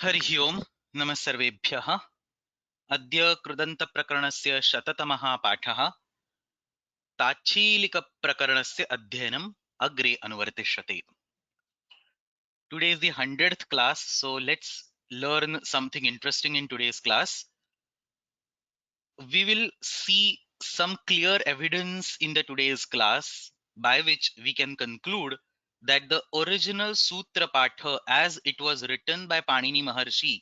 हरिः ओम् नमः सर्वेभ्यः। अद्य कृदन्तप्रकरणस्य शततमः पाठः। ताच्छीलिकप्रकरणस्य अध्ययनम् अग्रे अनुवर्तिष्यते। Today is the 100th class, so let's learn something interesting in today's class. We will see some clear evidence in the today's class by which we can conclude that the original Sutra Patha as it was written by Panini Maharshi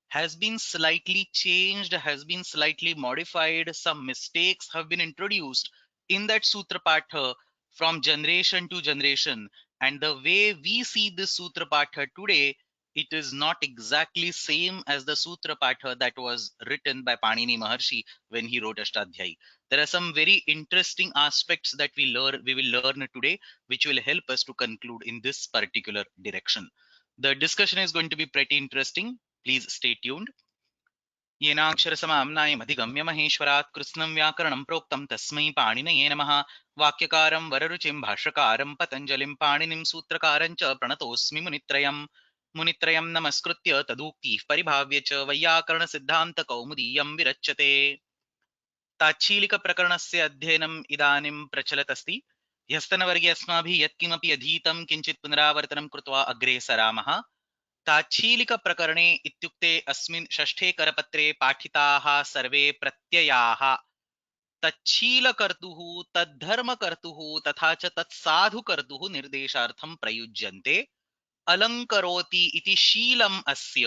has been slightly changed, has been slightly modified. Some mistakes have been introduced in that Sutra Patha from generation to generation. And the way we see this Sutra Patha today, it is not exactly same as the Sutra Patha that was written by Panini Maharshi when he wrote Ashtadhyayi. There are some very interesting aspects that we will learn today, which will help us to conclude in this particular direction. The discussion is going to be pretty interesting. Please stay tuned. येनाक्षरसमाम्नायमधिगम्य महेश्वरात् कृत्स्नं व्याकरणं प्रोक्तं तस्मै पाणिनये नमः। वाक्यकारं वररुचिं भाष्यकारं पतञ्जलिं पाणिनिं सूत्रकारं च प्रणतोऽस्मि मुनित्रयम्। मुनित्रयं नमस्कृत्य तदुक्तिः परिभाव्य च वैयाकरणसिद्धान्तकौमुदीयं विरच्यते। ताच्छीलिकप्रकरणस्य अध्ययनम् इदानीं प्रचलत् अस्ति। ह्यस्तनवर्गे अस्माभिः यत्किमपि अधीतं किञ्चित् पुनरावर्तनं कृत्वा अग्रे सरामः। ताच्छीलिकप्रकरणे इत्युक्ते अस्मिन् षष्ठे करपत्रे पाठिताः सर्वे प्रत्ययाः तच्छीलकर्तुः तद्धर्मकर्तुः तथा च तत्साधुकर्तुः निर्देशार्थं प्रयुज्यन्ते। अलङ्करोति इति शीलम् अस्य,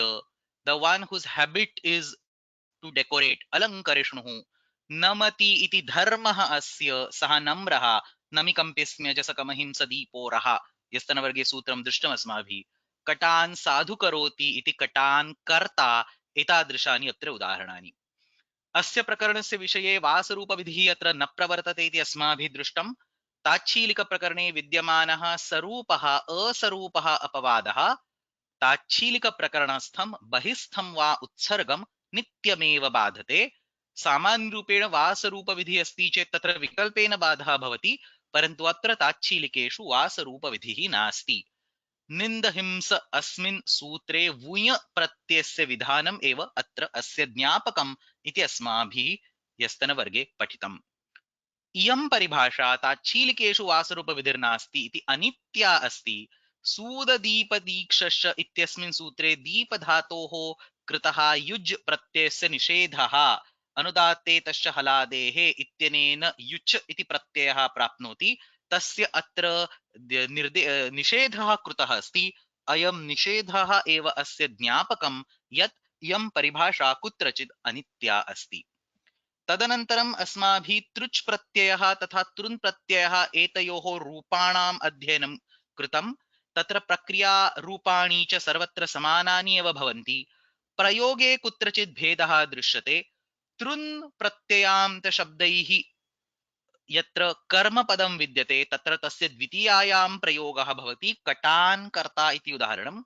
the one whose habit is to decorate, अलङ्करिष्णुः। नमति इति धर्मः अस्य, सः नम्रः। नमिकम्प्यस्म्यजसकमहिंसदीपोरः, यस्तनवर्गे सूत्रं दृष्टम् अस्माभिः। कटान् साधु करोति इति कटान् कर्ता, एतादृशानि अत्र उदाहरणानि। अस्य प्रकरणस्य विषये वासरूपविधिः अत्र न प्रवर्तते इति अस्माभिः दृष्टम्। ताच्छीलिकप्रकरणे विद्यमानः सरूपः असरूपः अपवादः ताच्छीलिकप्रकरणस्थं बहिस्थं वा उत्सर्गं नित्यमेव बाधते। सामान्यरूपेण वासरूपविधिः अस्ति चेत् तत्र विकल्पेन बाधः भवति, परन्तु अत्र ताच्छीलिकेषु वासरूपविधिः नास्ति। निन्दहिंस अस्मिन् सूत्रे वुञ प्रत्ययस्य विधानम् एव अत्र अस्य ज्ञापकम् इति अस्माभिः ह्यस्तनवर्गे पठितम्। इयं परिभाषा ताच्छीलिकेषु वासरूपविधिर्नास्ति इति अनित्या अस्ति। सूददीपदीक्षश्च इत्यस्मिन् सूत्रे दीपधातोः कृतः युज् प्रत्ययस्य निषेधः अनुदात्ते तश्च हलादेः इत्यनेन युच् इति प्रत्ययः प्राप्नोति। तस्य अत्र निषेधः कृतः अस्ति। अयं निषेधः एव अस्य ज्ञापकं यत् इयं परिभाषा कुत्रचित् अनित्या अस्ति। तदनन्तरम् अस्माभिः तृच् प्रत्ययः तथा तृन् प्रत्ययः एतयोः रूपाणाम् अध्ययनं कृतं। तत्र प्रक्रिया रूपाणि च सर्वत्र समानानि एव भवन्ति। प्रयोगे कुत्रचित् भेदः दृश्यते। तृन् प्रत्ययान्त शब्दैः यत्र कर्मपदं विद्यते तत्र तस्य द्वितीयायां प्रयोगः भवति। कटान् कर्ता इति उदाहरणम्।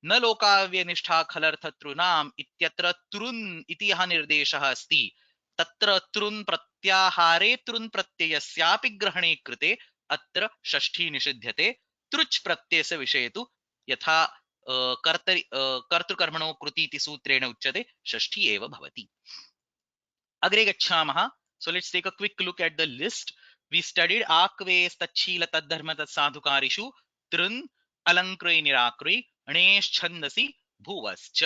न लोकाव्यनिष्ठा खलर्थतृणाम् इत्यत्र तृन् इति यः निर्देशः अस्ति तत्र तृन् प्रत्याहारे तृन् प्रत्ययस्यापि ग्रहणे कृते अत्र षष्ठी निषिध्यते। तृच् प्रत्ययस्य विषये तु यथा कर्तृकर्मणो कृति इति सूत्रेण उच्यते षष्ठी एव भवति। अग्रे गच्छामः। So let's take a quick look at the list. We studied akves tachila tadharma tatsadhukarishu trun alankray nirakray णेश्छन्दसि भुवश्च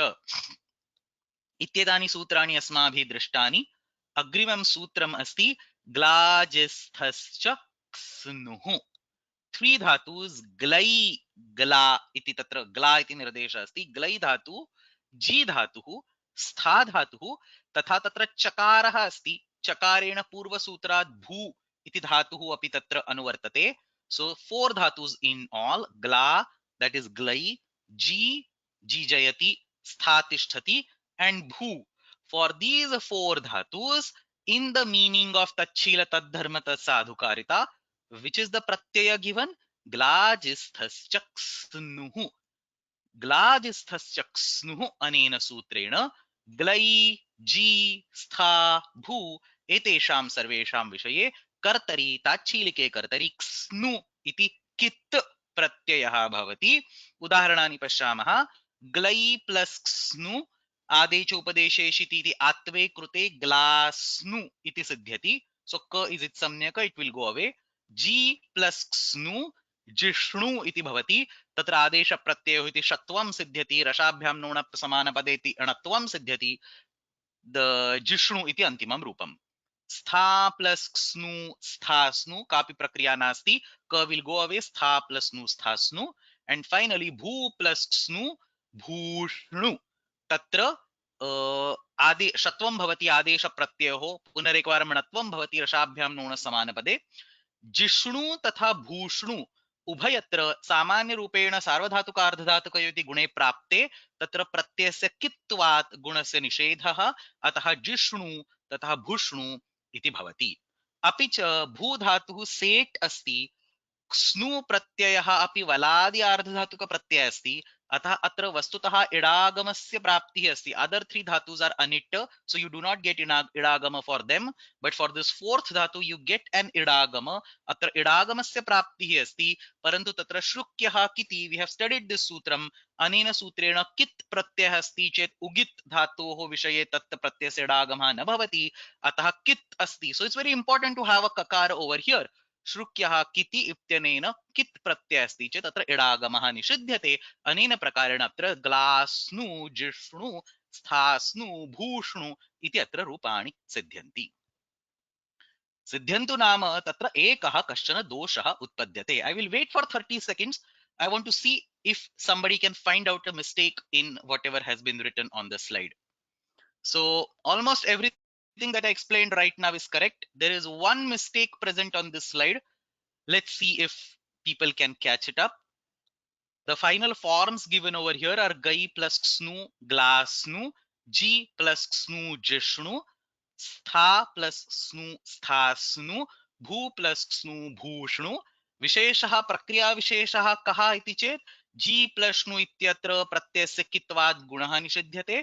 इत्येतानि सूत्राणि अस्माभिः दृष्टानि। अग्रिमं सूत्रम् अस्ति ग्लाजिस्थश्च क्स्नुः। थ्री धातुस् ग्लै ग्ला इति तत्र ग्ला इति निर्देशः अस्ति। ग्लै धातु, जी धातुः, स्था धातुः तथा तत्र चकारः अस्ति। चकारेण पूर्वसूत्रात् भू इति धातुः अपि तत्र अनुवर्तते। सो फोर धातुस् इन ऑल। ग्ला that is glai, ji jijayati, stha tishtati and bhu. For these four dhatus in the meaning of tachila tadharma sadhukarita, which is the pratyaya given? Glajisthaschaksnuhu. ग्लाजिस्थश्चक्स्नुः अनेन सूत्रेण ग्लै जी स्था भू एतेषां सर्वेषां विषये कर्तरि ताच्छीलिके कर्तरि क्स्नु इति कित् प्रत्ययः भवति। उदाहरणानि पश्यामः। ग्लै प्लस स्नु आदेशोपदेशेषिति इति आत्वे कृते ग्लास्नु इति सिद्ध्यति. सो क इज इट् सम्यक, इट विल गो अवे. जी प्लस स्नु जिष्णु इति भवति. तत्र आदेश प्रत्ययो इति षत्वं सिद्ध्यति. रसाभ्यां नोण समानपदे इति अणत्वं सिद्ध्यति. द जिष्णु इति अन्तिमं रूपम्. स्था प्लस स्नु स्थास्नु कापि प्रक्रिया नास्ति. क विल गो अवे. स्था प्लस नु स्थास्नु. एंड फाइनली भू प्लस स्नु भूष्णु. तत्र आदि षत्वं भवति आदेश प्रत्ययोः. पुनरेकवारं णत्वं भवति रसाभ्यां नोण समानपदे. जिष्णु तथा भूष्णु उभयत्र सामान्य रूपेण सार्वधातुकार्धधातुकयोति गुणे प्राप्ते तत्र प्रत्ययस्य कित्वात् गुणस्य निषेधः. अतः जिष्णु तथा भूष्णु इति भवति. अपि च भू धातुः सेट् अस्ति. स्नु प्रत्ययः अपि वलादि आर्धधातुक प्रत्ययः अस्ति. अतः अत्र वस्तुतः इडागमस्य प्राप्तिः अस्ति. अदर थ्री धातुस् आर अनिट्, so you do not get idagama for them, but for this fourth dhatu you get an idagama. अत्र इडागमस्य प्राप्तिः अस्ति. परन्तु तत्र श्रुक्यः किति, we have studied this सूत्रम्. अनेन सूत्रेण कित् प्रत्ययः अस्ति चेत् उगित् धातोः विषये तत् प्रत्ययस्य इडागमः न भवति. अतः कित् अस्ति. So it's very important to have a kakara over here. श्रुक्यः किति इत्यनेन कित् प्रत्ययः अस्ति चेत् तत्र इडागमः निषिध्यते. अनेन प्रकारेण अत्र ग्लास्नु जिष्णु स्थास्नु भूष्णु इति अत्र रूपाणि सिद्ध्यन्ति. सिद्ध्यन्तु नाम तत्र एकः कश्चन दोषः उत्पद्यते. I will wait for 30 seconds. I want to see if somebody can find out a mistake in whatever has been written on the slide. So almost everything that I explained right now is correct. There is one mistake present on this slide. Let's see if people can catch it up. The final forms given over here are gai plus xnu glasnu, g plus xnu jishnu, stha plus snu sthasnu, bhu plus xnu bhushnu. विशेषः प्रक्रिया विशेषः कः इति चेत् जी plus नु इत्यत्र प्रत्ययस्य कित्वात् गुणः निषिध्यते.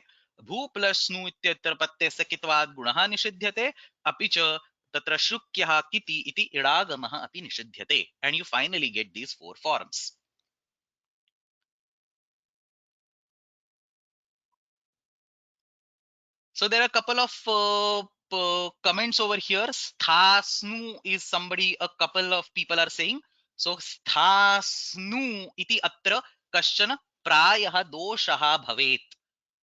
भू प्लस नु इत्यत्र प्रत्ययस्य कित्वात् गुणः निषिध्यते. अपि च तत्र श्रुक्यः किति इति इडागमः अपि निषिध्यते. And you finally get these four forms. So there are a couple of comments over here. Sthasnu is somebody, a couple of people are saying. So sthasnu iti atra kaschana prayah doshah bhavet.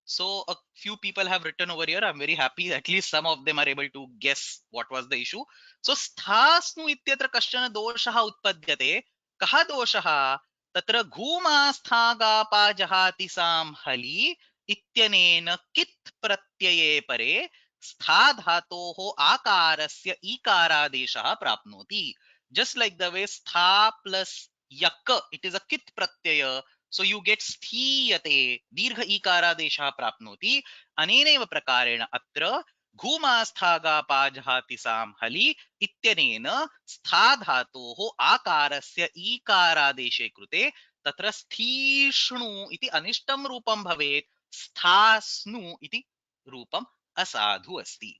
So a few people have written over here. I'm very happy. At least some of them are able to guess what was the issue. So sthasnu ityatra kaschana doshah utpadyate. Kaha doshah? तत्र घूमास्थागापा जहाति साम हलि इत्यनेन कित् प्रत्यये परे स्था धातोः आकारस्य ईकारादेशः प्राप्नोति. Just like the way stha plus yak, it is a kit pratyaya, so you get sthiyate, दीर्घ ईकारादेशः प्राप्नोति. अनेनैव प्रकारेण अत्र घूमास्थागापा जहाति साम हलि इत्यनेन स्था धातोः आकारस्य ईकारादेशे कृते तत्र स्थीष्णु इति अनिष्टं रूपं भवेत्. स्थास्नु इति रूपम् असाधु अस्ति.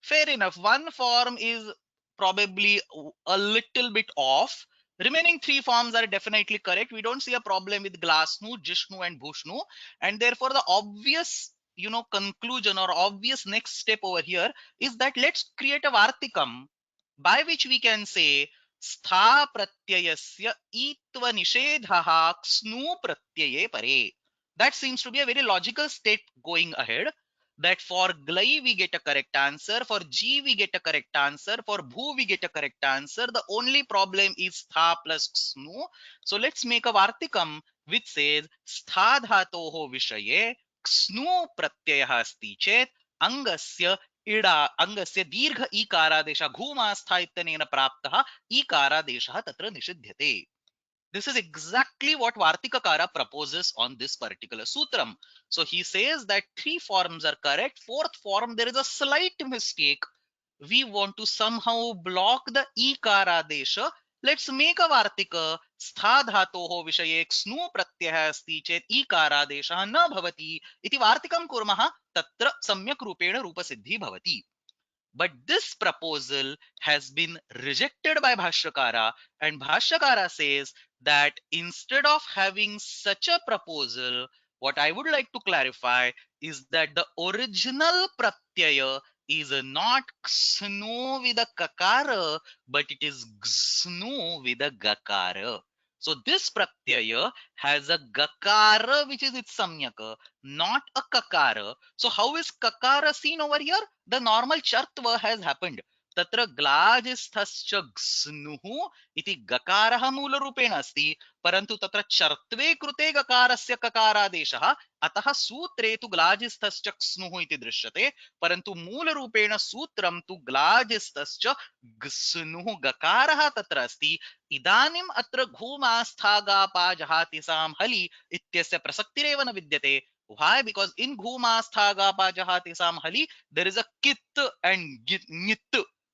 Fair enough. One form is probably a little bit off. Remaining three forms are definitely correct. We don't see a problem with glasnu, jishnu, and bhushnu. And therefore, the obvious, conclusion or obvious next step over here is that let's create a vartikam by which we can say stha pratyayasya itva nishedhaha ksnu pratyaye pare. That seems to be a very logical step going ahead. That for glai we get a correct answer, for g we get a correct answer, for bhu we get a correct answer. The only problem is stha plus ksnu. So let's make a vartikam which says stha dhatoho vishaye ksnu pratyayah asti chet angasya अंगस्य दीर्घ ईकारादेश घूमास्था इत्यनेन प्राप्तः ईकारादेशः तत्र निषिध्यते. This is exactly what Vartikakara proposes on this particular sutram. So he says that three forms are correct. Fourth form, there is a slight mistake. We want to somehow block the ikaradesha. Let's make a Vartika. Stha dhatoho vishaye ksnu pratyah asti chet ikaradesha na bhavati iti Vartikam kurmaha tatra samyak rupena rupa siddhi bhavati. But this proposal has been rejected by Bhashyakara, and Bhashyakara says that instead of having such a proposal, What I would like to clarify is that the original pratyaya is not ksnu with a kakara, but it is gsnu with a gakara. So this pratyaya has a gakara which is its samyaka, not a kakara. So how is kakara seen over here? The normal chartva has happened. तत्र ग्लाजिस्थश्च ग्स्नुः इति गकारः मूलरूपेण अस्ति, परन्तु तत्र चर्त्वे कृते गकारस्य ककारादेशः, अतः सूत्रे तु ग्लाजिस्थश्च क्स्नुः इति दृश्यते, परन्तु मूलरूपेण सूत्रं तु ग्लाजिस्थश्च ग्स्नुः गकारः तत्र अस्ति. इदानीम् अत्र घूमास्थागापाजहातिसां हलि इत्यस्य प्रसक्तिरेव न विद्यते. Why? Because in घूमास्थागापाजहातिसां हलि there is a kit and nit.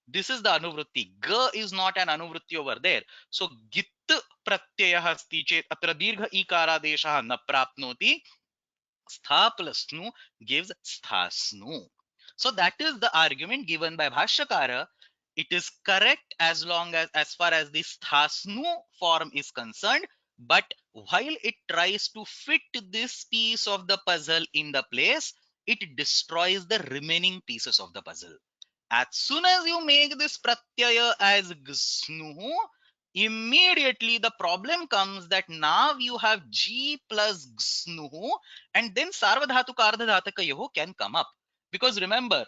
This is the anuvrutti. Ga is not an anuvrutti over there. So git pratyayah asti chet atra dirgha ikaradeshah na prapnoti. Stha plus nu gives sthasnu. So that is the argument given by Bhashyakara. It is correct as long as far as the sthasnu form is concerned, but while it tries to fit this piece of the puzzle in the place, it destroys the remaining pieces of the puzzle. As soon as you make this pratyaya as gsnu, immediately the problem comes that now you have g plus gsnu, and then sarvadhatuka ardhadhatakayoh can come up. Because remember,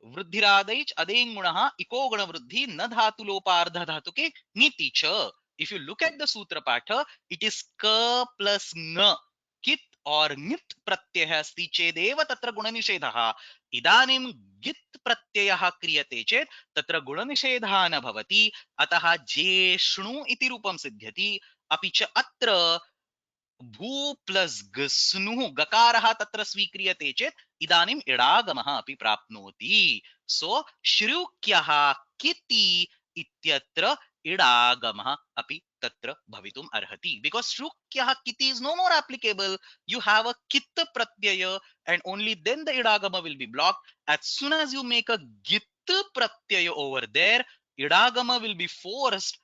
vruddhiradeich adeng gunaha iko guna vruddhi na dhatu lopa ardhadhatuke niti cha. If you look at the sutra patha, it is ka plus ng. Kit or ngit pratyaya asti chedeva tatra gunanishedha. इदानीं गित् प्रत्ययः क्रियते चेत् तत्र गुणनिषेधः न भवति, अतः जेष्णु इति रूपं सिद्ध्यति. अपि च अत्र भू प्लस गस्नुः गकारः तत्र स्वीक्रियते चेत् इदानीम् इडागमः अपि प्राप्नोति. सो श्रुक्यः किति इत्यत्र इडागमः अपि तत्र भवितुम् अर्हति. Because श्रुक्यः किति is no more applicable. You have a kit pratyaya and only then the idagama will be blocked. As soon as you make a git pratyaya over there, idagama will be forced,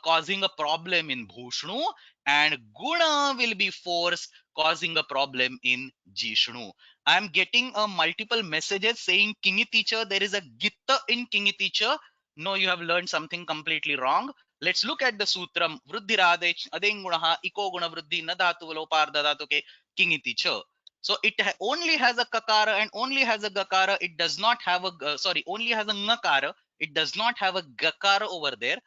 causing a problem in bhushnu, and guna will be forced, causing a problem in jishnu. I am getting a multiple messages saying kingi teacher, there is a gitta in kingi teacher. No, you have learned something completely wrong. Let's look at the sutram. Vruddhirade adengunaha iko guna vruddhi na dhatu loparda dhatuke kingi teacher. So it only has a kakara and only has a gakara. It does not have a only has a ngakara. It does not have a gakara over there.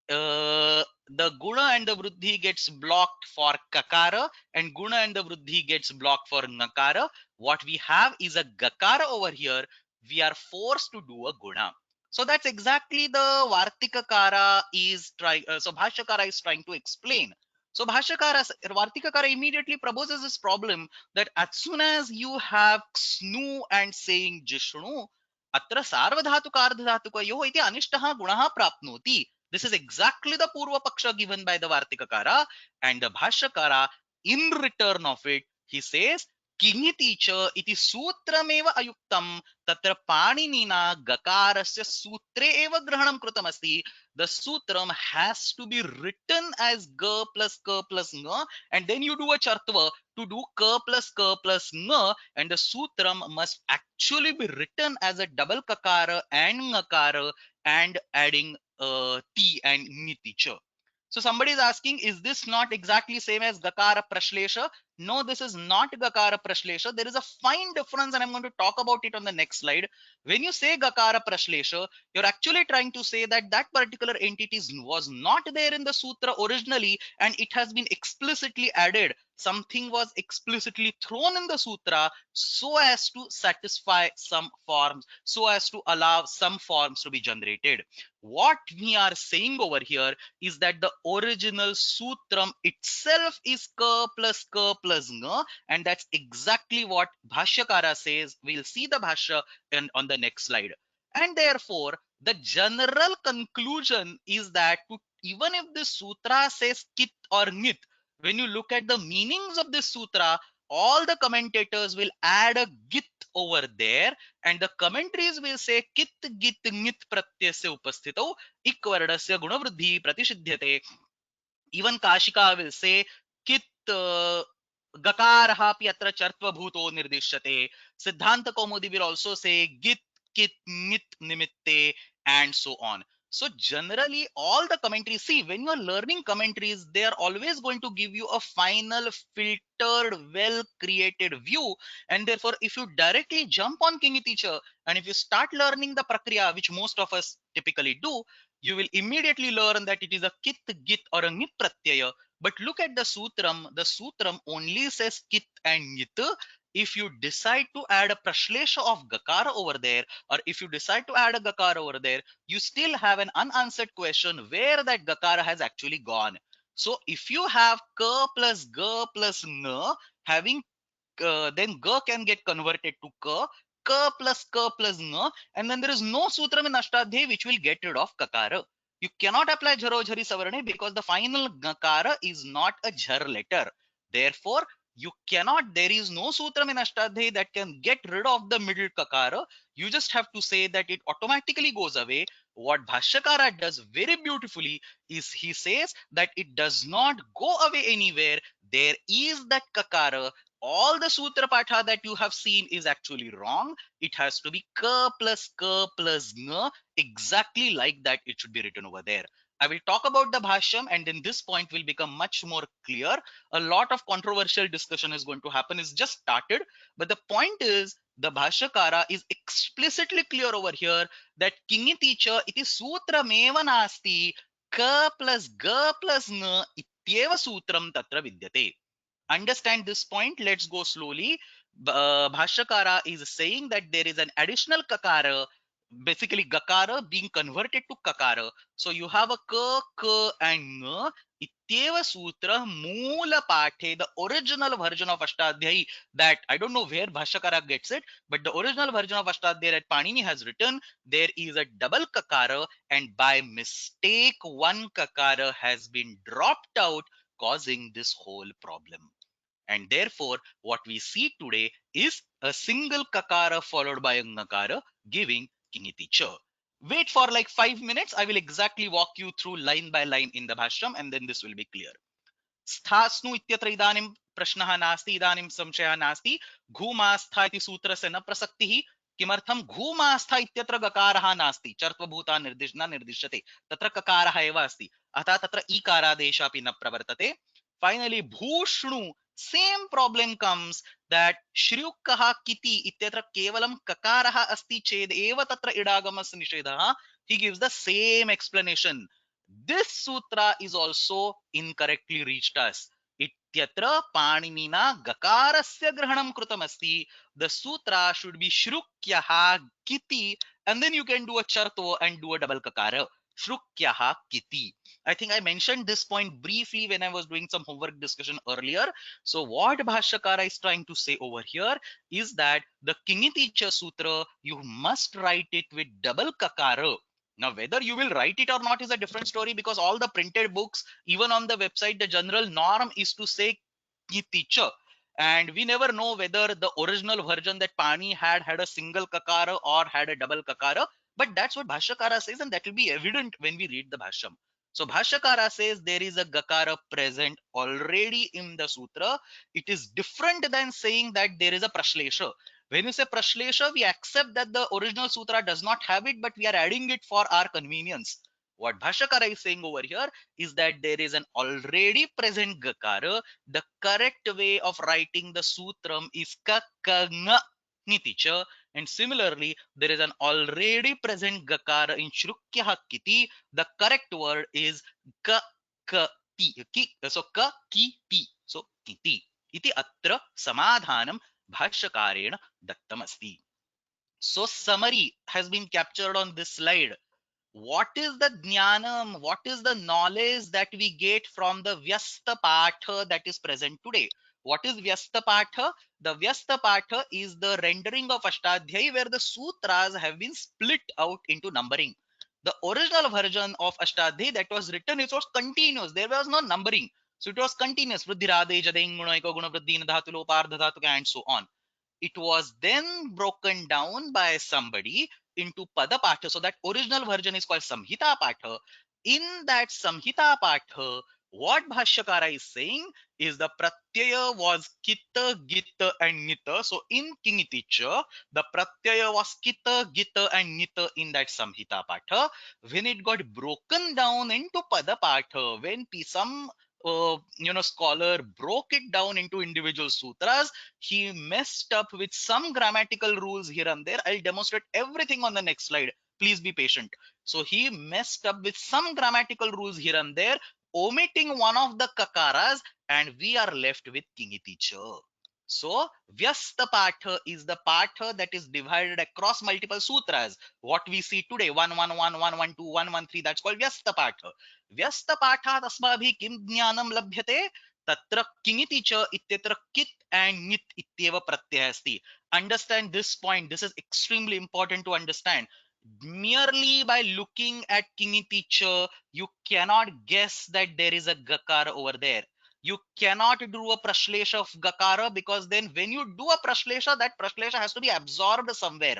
The guna and the vruddhi gets blocked for kakara, and guna and the vruddhi gets blocked for nakara. What we have is a gakara over here. We are forced to do a guna. So that's exactly the Vartikakara is trying. So Bhashyakara is trying to explain. So Vartikakara immediately proposes this problem that as soon as you have snu and saying jishnu, atra sarvadhatuka ardhadhatukayoh iti anishtah gunaha prapnoti. This is exactly the Purva Paksha given by the Vartikakara, and the Bhashyakara, in return of it, he says, Kingiti cha iti sutrameva ayuktam tatra paninina gakarasya sutre eva grahanam krutam asti. The sutram has to be written as ga plus ka plus nga, and then you do a chartva to do ka plus nga, and the sutram must actually be written as a double kakara and ngakara and adding T and niti cha. So somebody is asking, is this not exactly same as Gakara Prashlesha? No, this is not Gakara Prashlesha. There is a fine difference, and I'm going to talk about it on the next slide. When you say Gakara Prashlesha, you're actually trying to say that that particular entity was not there in the sutra originally, and it has been explicitly added. Something was explicitly thrown in the sutra so as to satisfy some forms, so as to allow some forms to be generated. What we are saying over here is that the original sutram itself is ka plus nga, and that's exactly what Bhashyakara says. We'll see the Bhashya on the next slide. And therefore, the general conclusion is that even if the sutra says kit or nit, when you look at the meanings of this sutra, all the commentators will add a git over there, and the commentaries will say kit git nit pratyasya upasthitau ikvardasya gunavruddhi pratishidyate. Even Kashika will say kit Gakarah api atra chartvabhuto nirdishyate. Siddhanta Kaumudi will also say git, kit, nit, nimitte, and so on. So generally, all the commentaries, see, when you are learning commentaries, they are always going to give you a final, filtered, well-created view. And therefore, if you directly jump on Kingi teacher, and if you start learning the prakriya, which most of us typically do, you will immediately learn that it is a kit, git, or a ngit pratyaya. But look at the sutram only says kit and nit. If you decide to add a prashlesha of gakara over there, or if you decide to add a gakara over there, you still have an unanswered question where that gakara has actually gone. So if you have ka plus ga plus n, having then ga can get converted to ka plus nga, and then there is no sutram in Ashtadhyayi which will get rid of kakara. You cannot apply jharo jhari savarne because the final gakara is not a jhar letter. Therefore, there is no sutram in Ashtadhyayi that can get rid of the middle kakara. You just have to say that it automatically goes away. What Bhashyakara does very beautifully is he says that it does not go away anywhere. There is that kakara. All the sutra patha that you have seen is actually wrong. It has to be ka plus nga, exactly like that it should be written over there. I will talk about the bhashyam, and then this point will become much more clear. A lot of controversial discussion is going to happen. It's just started, but the point is the bhashyakara is explicitly clear over here that kingi teacher iti sutra meva nasti ka plus ga plus na ityeva sutram tatra vidyate. Understand this point. Let's go slowly. Bhashyakara is saying that there is an additional kakara, basically gakara being converted to kakara. So you have a k, and ng. Ityeva sutra moola pathe, the original version of Ashtadhyayi, that I don't know where Bhashyakara gets it, but the original version of Ashtadhyayi that Panini has written, there is a double kakara, and by mistake one kakara has been dropped out, causing this whole problem. And therefore, what we see today is a single kakara followed by a nakara giving kingiti cha. Wait for like 5 minutes. I will exactly walk you through line by line in the bhashyam, and then this will be clear. स्थास्नु इत्यत्र इदानीं प्रश्नः नास्ति, इदानीं संशयः नास्ति. घूमास्था इति सूत्रस्य न प्रसक्तिः. किमर्थं घूमास्था इत्यत्र गकारः नास्ति, चर्त्वभूता न निर्दिश्यते, तत्र ककारः एव अस्ति, अतः तत्र ईकारादेशः अपि न प्रवर्तते. Finally, भूष्णु, same problem comes that श्र्युकः किति इत्यत्र केवलं ककारः अस्ति चेद एव तत्र इडागमस्य निषेधः. He gives the same explanation. This sutra is also incorrectly reached us. Ityatra paninina gakarasya grahanam krutamasti. The sutra should be shrukyaha kiti, and then you can do a charto and do a double kakara. Shrukyaha kiti. I think I mentioned this point briefly when I was doing some homework discussion earlier. So what Bhashyakara is trying to say over here is that the Kingiticha Sutra, you must write it with double kakara. Now, whether you will write it or not is a different story, because all the printed books, even on the website, the general norm is to say Kiticha. And we never know whether the original version that Pani had a single kakara or had a double kakara. But that's what Bhashyakara says, and that will be evident when we read the Bhashyam. So Bhashyakara says there is a gakara present already in the sutra. It is different than saying that there is a prashlesha. When you say prashlesha, we accept that the original sutra does not have it, but we are adding it for our convenience. What Bhashyakara is saying over here is that there is an already present gakara. The correct way of writing the sutram is kakanga niticha. And similarly, there is an already present gakara in shrukya kiti. The correct word is ka ti. So ka ki ti. So kiti. Iti atra samadhanam bhashyakareण dattamasti. So summary has been captured on this slide. What is the jnanam, what is the knowledge that we get from the Vyasta Patha that is present today? What is Vyasta Patha? The Vyasta Patha is the rendering of Ashtadhyayi where the sutras have been split out into numbering. The original version of Ashtadhyayi that was written, it was continuous. There was no numbering. So it was continuous. Vruddhirade, Jadeng, Gunaika, Guna, Vruddhina, Dhatu, Lopardha, Dhatu, and so on. It was then broken down by somebody into Padapatha. So that original version is called Samhita Patha. In that Samhita Patha, What Bhashyakara is saying is the pratyaya was kita, gita and nita. So in Kingiticha, the pratyaya was kita, gita and nita in that Samhita Patha. When it got broken down into Pada Patha, when some scholar broke it down into individual sutras, he messed up with some grammatical rules here and there. I'll demonstrate everything on the next slide. Please be patient. So he messed up with some grammatical rules here and there, omitting one of the kakaras, and we are left with Kingiti Cha. So Vyasta Patha is the Patha that is divided across multiple sutras. What we see today, 111, 112, 113, that's called Vyasta Patha. Vyasta Patha tasmabhi kim jnanam labhyate tatra Kingiti Cha ityatra kit and nit ityeva pratyaya asti. Understand this point. This is extremely important to understand. Merely by looking at Kingiticha, you cannot guess that there is a Gakara over there. You cannot do a Prashlesha of Gakara, because then when you do a Prashlesha, that Prashlesha has to be absorbed somewhere.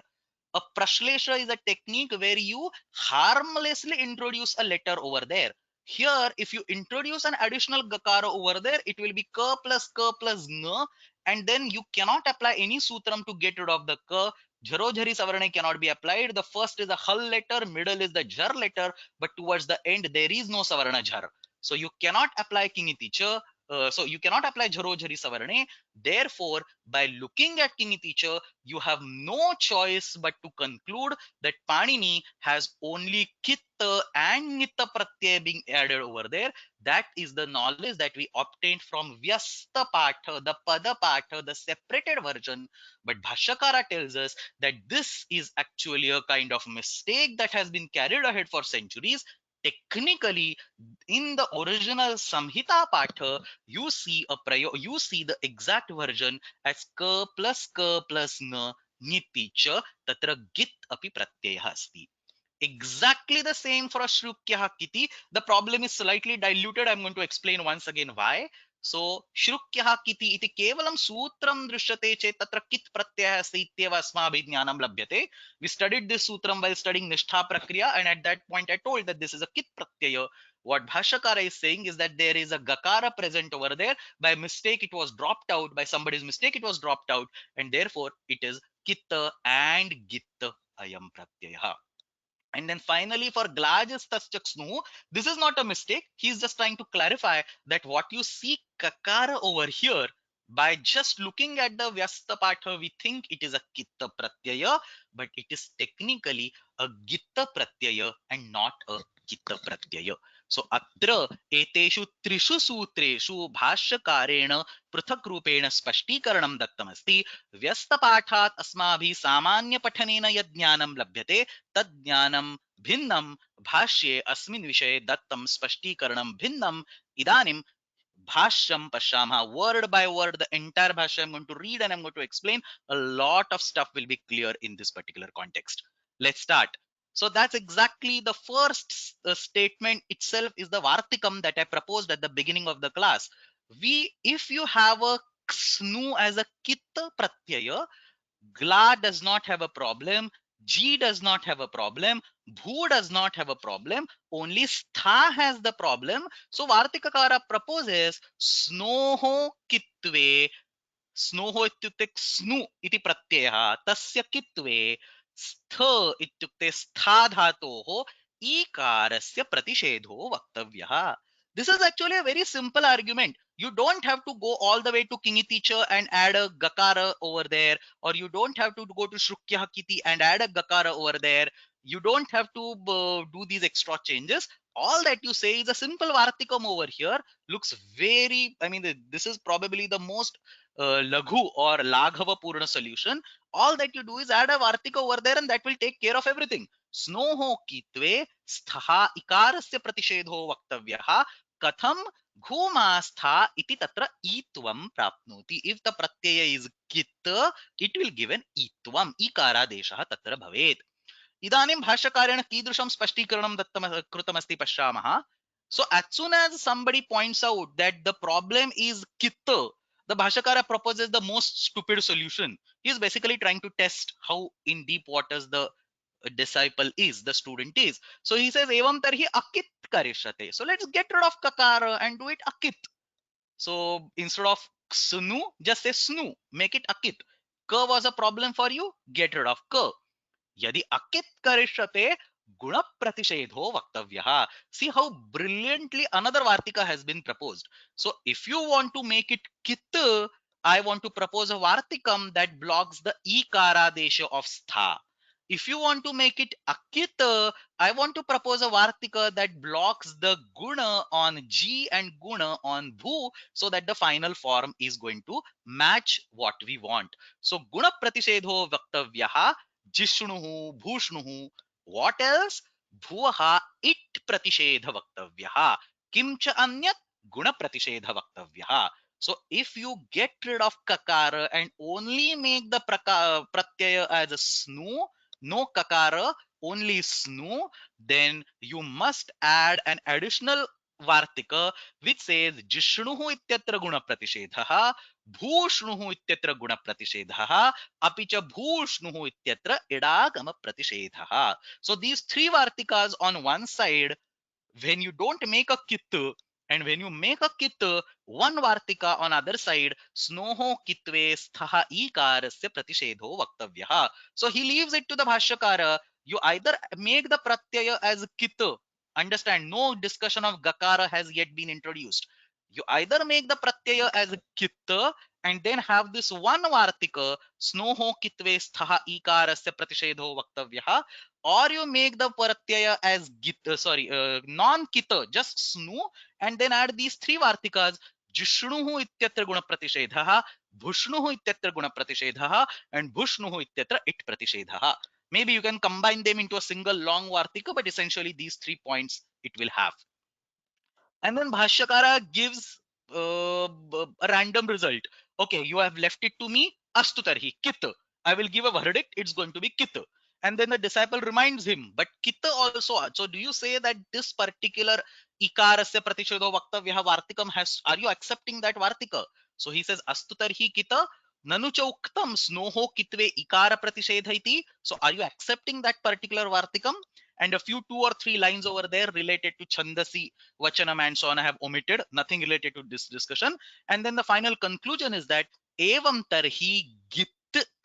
A Prashlesha is a technique where you harmlessly introduce a letter over there. Here, if you introduce an additional Gakara over there, it will be K plus Ng, and then you cannot apply any sutram to get rid of the K. Jharojhari Savarna cannot be applied. The first is the Hal letter, middle is the Jhar letter, but towards the end there is no Savarna Jhar. So you cannot apply Kingiti Cha. So you cannot apply Jharojhari Savarne. Therefore, by looking at Kingiti Cha, you have no choice but to conclude that Panini has only Kitta and Nitta Pratyay being added over there. That is the knowledge that we obtained from Vyasta Patha, the Pada Patha, the separated version. But Bhashyakara tells us that this is actually a kind of mistake that has been carried ahead for centuries. Technically, in the original Samhita Patha, you see the exact version as K plus N niti cha tatra git api pratyaya asti. Exactly the same for Shrukyah Kiti. The problem is slightly diluted. I'm going to explain once again why. So Shrukyah Kiti iti kevalam sutram drishyate che tatra kit pratyaya asti ityeva asmabhi jnanam labhyate. We studied this sutram while studying Nishtha Prakriya, and at that point I told that this is a kit pratyaya. What Bhashyakara is saying is that there is a gakara present over there. By mistake it was dropped out. By somebody's mistake it was dropped out, and therefore it is kitta and gitta ayam pratyaya. And then finally, for Glajas Taschaksnu, this is not a mistake. He's just trying to clarify that what you see Kakara over here, by just looking at the Vyasta Patha, we think it is a Kitta Pratyaya, but it is technically a Gitta Pratyaya and not a Kitta Pratyaya. So atra eteshu trishu sutreshu bhashyakareण पृथक रूपेण स्पष्टीकरणं दत्तमस्ति. व्यस्तपाठात् अस्माभिः सामान्यपठनेन यद् ज्ञानं लभ्यते तद् ज्ञानं भिन्नं भाष्ये अस्मिन् विषये दत्तं स्पष्टीकरणं भिन्नम्. इदानीं Bhashyam Pashyamah, word by word, the entire Bhashya I'm going to read and I'm going to explain. A lot of stuff will be clear in this particular context. Let's start. So that's exactly the first statement itself is the Vartikam that I proposed at the beginning of the class. If you have a Snu as a Kitta Pratyaya, Gla does not have a problem. G does not have a problem. Bhu does not have a problem. Only Stha has the problem. So Vartikakara proposes Snoho Kitve. Snoho ityukte Snu iti pratyaya. Tasya Kitve. Stha ityukte Stha dhatoho. Ikarasya pratishedho vaktavyaha. This is actually a very simple argument. You don't have to go all the way to Kingiticha and add a Gakara over there, or you don't have to go to Shrukyah Kiti and add a Gakara over there. You don't have to do these extra changes. All that you say is a simple Vartikam over here. Looks very, I mean, this is probably the most Laghu or Laghava Purna solution. All that you do is add a Vartika over there and that will take care of everything. Snoho kitve stha ikarasya pratishedho vaktavyaha katham Ghumastha iti tatra itvam prapnoti. If the pratyaya is kit, it will give an itvam. Ikara desha tatra bhavet. Idanim bhashyakareण कीदृशं स्पष्टीकरणं कृतमस्ति पश्यामः. So as soon as somebody points out that the problem is kitta, the Bhashyakara proposes the most stupid solution. He is basically trying to test how in deep waters the disciple is, the student is. So he says, evam tarhi akit karishyate. So let's get rid of kakara and do it akit. So instead of snu, just say snu, make it akit. Ka was a problem for you, get rid of ka. यदि अकित करिष्यते गुण प्रतिषेधो वक्तव्यः. See how brilliantly another vartika has been proposed. So if you want to make it kit, I want to propose a vartikam that blocks the ikaradesha of stha. If you want to make it akit, I want to propose a vartika that blocks the guna on G and guna on bhu, so that the final form is going to match what we want. So guna pratishedho vaktavyaha जिष्णुः भूष्णुः. What else? भुवः it प्रतिषेध वक्तव्यः. किं च अन्यत्? गुण प्रतिषेध वक्तव्यः. So if you get rid of kakara and only make the pratyaya as a snu, no kakara, only snu, then you must add an additional vartika which says jishnuhu ityatra guna pratishedaha, भूष्णुः इत्यत्र गुण प्रतिषेधः, अपि च भूष्णुः इत्यत्र इडागम प्रतिषेधः. So these three vartikas on one side, when you don't make a kittu, and when you make a kittu, one vartika on other side, snoho kitve sthaha ikarasya pratishedo vaktavyah. So he leaves it to the bhashyakara. You either make the pratyaya as kittu. Understand, no discussion of gakara has yet been introduced. You either make the pratyaya as kittu and then have this one vartika, snoho kitve sthaha ikarasya pratishedo vaktavyah, or you make the pratyaya as git, non kita, just snu, and then add these three vartikas, jishnuhu ityatra guna pratishedaha, bhushnuhu ityatra guna pratishedaha, and bhushnuhu ityatra it pratishedaha. Maybe you can combine them into a single long vartika, but essentially these 3 points it will have. And then Bhashyakara gives a random result. Okay, you have left it to me. Astu tarhi kit. I will give a verdict. It's going to be kit. And then the disciple reminds him, but kit also. So do you say that this particular ikarasya pratishedo vaktavyaha vartikam has? Are you accepting that vartika? So he says astu tarhi kita. Nanu cha uktam snoho kitve ikara pratishedha iti. So are you accepting that particular vartikam? And a few 2 or 3 lines over there related to Chandasi, Vachanam and so on I have omitted, nothing related to this discussion. And then the final conclusion is that Evam tarhi git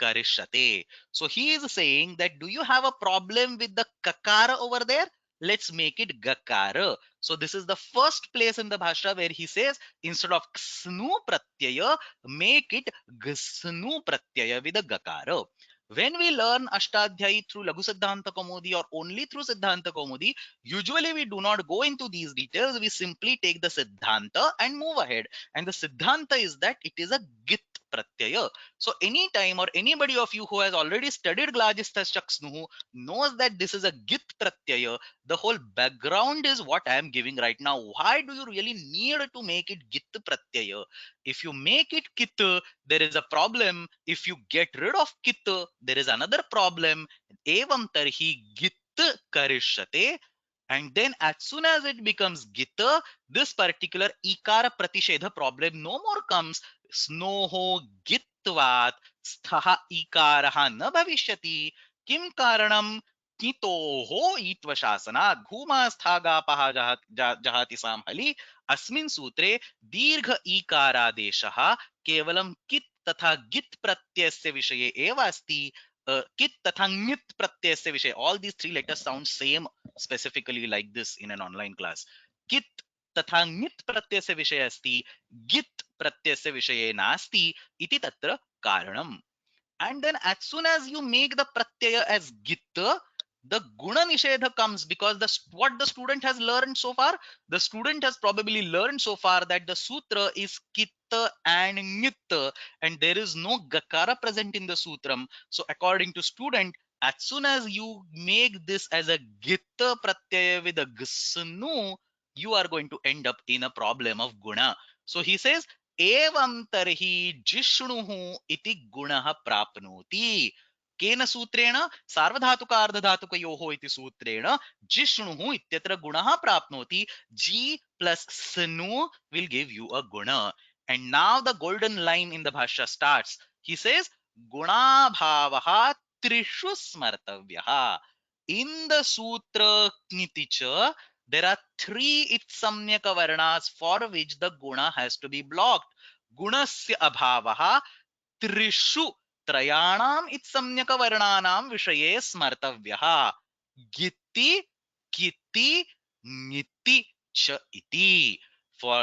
karishyate. So he is saying that do you have a problem with the kakara over there? Let's make it gakara. So this is the first place in the bhasha where he says instead of ksnu pratyaya, make it gsnu pratyaya with a gakara. When we learn Ashtadhyayi through Laghu Siddhanta Kaumudi or only through Siddhanta Kaumudi, usually we do not go into these details. We simply take the Siddhanta and move ahead. And the Siddhanta is that it is a Git Pratyaya. So anytime or anybody of you who has already studied Glajistha Chaksnuhu knows that this is a Git Pratyaya. The whole background is what I am giving right now. Why do you really need to make it Git Pratyaya? If you make it Kit, there is a problem. If you get rid of kit, there is another problem. Evam tarhi git karishyate. And then as soon as it becomes gita, this particular ikara pratishedha problem no more comes. Snoho gitvat sthaha ikaraha na bhavishyati. Kim karanam कितोः ईत्वशासनात् घूमास्थागापः जहाति सामहलि. अस्मिन् सूत्रे दीर्घ ईकारादेशः केवलं कित् तथा गित् प्रत्ययस्य विषये एव अस्ति. कित् तथा ङित् प्रत्ययस्य विषये, all these 3 letters sound same specifically like this in an online class. कित् तथा ङित् प्रत्ययस्य विषये अस्ति, गित् प्रत्ययस्य विषये नास्ति इति तत्र कारणम्. And then as soon as you make the pratyaya as git, the guna nishedha comes, because what the student has learned so far, the student has probably learned so far that the sutra is kitta and ngitta, and there is no gakara present in the sutram. So according to student, as soon as you make this as a gitta pratyaya with a gsnu, you are going to end up in a problem of guna. So he says एवं तर्हि जिष्णुः इति गुणः प्राप्नोति. केन सूत्रेण? सार्वधातुकार्धधातुकयोः इति सूत्रेण जिष्णुः इत्यत्र गुणः प्राप्नोति. G plus snu will give you a guna. And now the golden line in the bhashya starts. He says गुणाभावः त्रिषु स्मर्तव्यः. In the sutra kniti cha, There are three itsamyaka varnas for which the guna has to be blocked. Gunasya abhavaha त्रिषु त्रयाणाम इत्सम्यक वर्णानाम विषये स्मर्तव्यः. गिति, किति, ङिति च इति.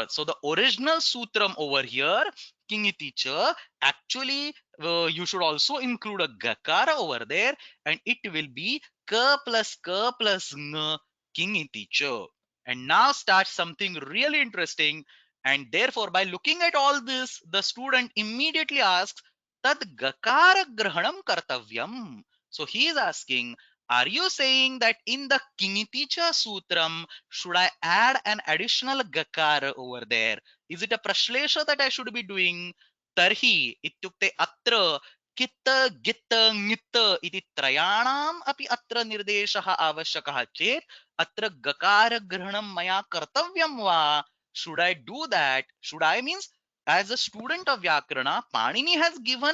So the original sutram over here, kingiti cha, actually you should also include a gakara over there, and it will be ka plus ng, kingiti cha. And now starts something really interesting. And therefore, by looking at all this, the student immediately asks, Tad gakara grahanam kartavyam. So he is asking, are you saying that in the Kiniticha Sutram, should I add an additional gakara over there? Is it a prashlesha that I should be doing? Tarhi ityukte atra kitta gitta ngitta iti trayanam api atra nirdeshaha avashyakah chet atra gakara grahanam maya kartavyam va. Should I do that? Should I means as a student of Vyakarana, Panini has given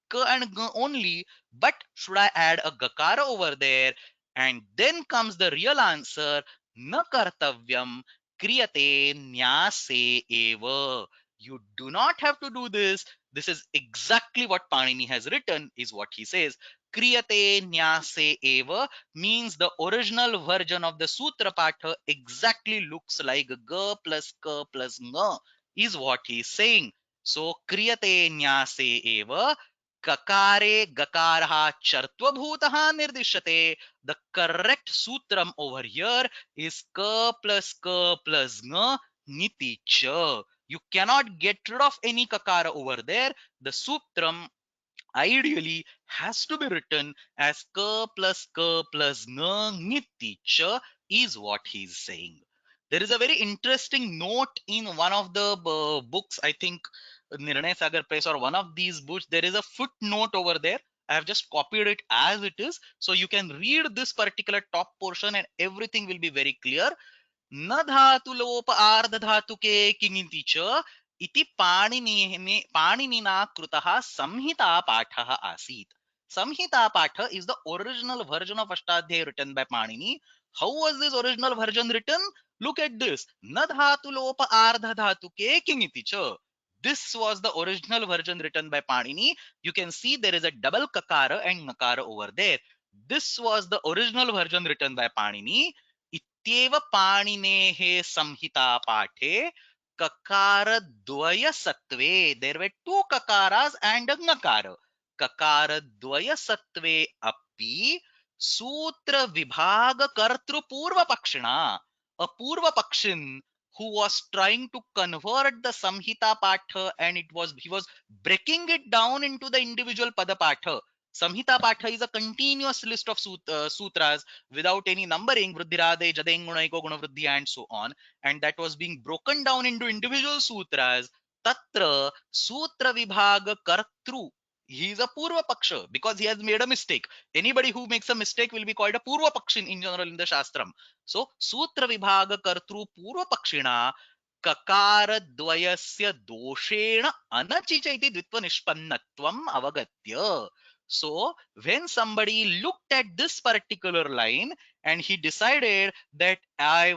K and G only, but should I add a Gakara over there? And then comes the real answer, Na kartavyam kriyate nyase eva. You do not have to do this. This is exactly what Panini has written, is what he says. Kriyate nyase eva means the original version of the Sutra Patha exactly looks like G plus K plus Ng is what he is saying. So kriyate nyase eva kakare gakarah chartvabhutah nirdishyate. The correct sutram over here is k plus ng niti cha. You cannot get rid of any kakara over there. The sutram ideally has to be written as k plus ng niti cha is what he is saying. There is a very interesting note in one of the books, I think Nirnay Sagar Press or one of these books. There is a footnote over there. I have just copied it as it is. So you can read this particular top portion and everything will be very clear. न धातुलोप आर्ध धातुके किङिति च इति पाणिनिना कृतः संहिता पाठः आसीत्. Samhita Patha is the original version of Ashtadhyayi written by Panini. How was this original version written? Look at this. Na dhatu lopa ardha dhatu ke kingiti cha. This was the original version written by Panini. You can see there is a double kakara and nakara over there. This was the original version written by Panini. इत्येव पाणिनेः संहिता पाठे ककार द्वय सत्वे. There were two kakaras and a nakara. ककार द्वय सत्वे अपि सूत्र विभाग कर्तृ पूर्व पक्षिणा. A purva pakshin who was trying to convert the samhita patha, and he was breaking it down into the individual pada patha. Samhita patha is a continuous list of sutras without any numbering, vruddhirade, jadengunaiko gunavruddhi, and so on. And that was being broken down into individual sutras. Tatra sutra vibhaga kartru. He is a purva paksha because he has made a mistake. Anybody who makes a mistake will be called a purva pakshin in general in the shastram. So sutra vibhaga kartru purva pakshina kakara dvayasya doshena anachicha iti dvitva nishpannatvam avagatya. So when somebody looked at this particular line and he decided that I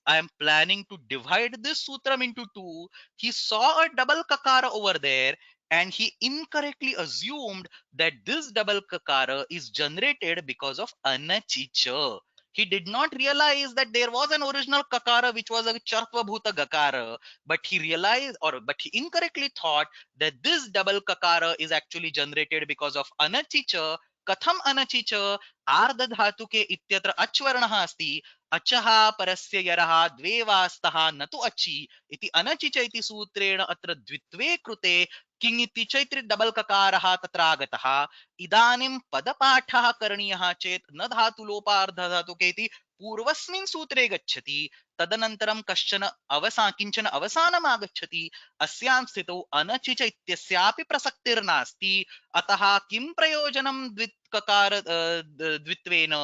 am planning to divide this sutram into two, he saw a double kakara over there and he incorrectly assumed that this double kakara is generated because of anachicha. He did not realize that there was an original kakara which was a chartva bhuta gakara, but he incorrectly thought that this double kakara is actually generated because of anachicha. Katham anachicha ardha dhatuke ityatra achvarnah asti achaha parasya yaraha dve vastaha natu achi iti anachicha iti sutrena atra dvitve krute किङिति चैत्र double ककारः तत्र आगतः. इदानीं पदपाठः करणीयः चेत् न धातु लोपार्ध धातुके इति पूर्वस्मिन् सूत्रे गच्छति. तदनन्तरं किञ्चन अवसानम् आगच्छति. अस्यां स्थितौ अनचिच इत्यस्यापि प्रसक्तिर्नास्ति. अतः किं प्रयोजनं द्वित्वेन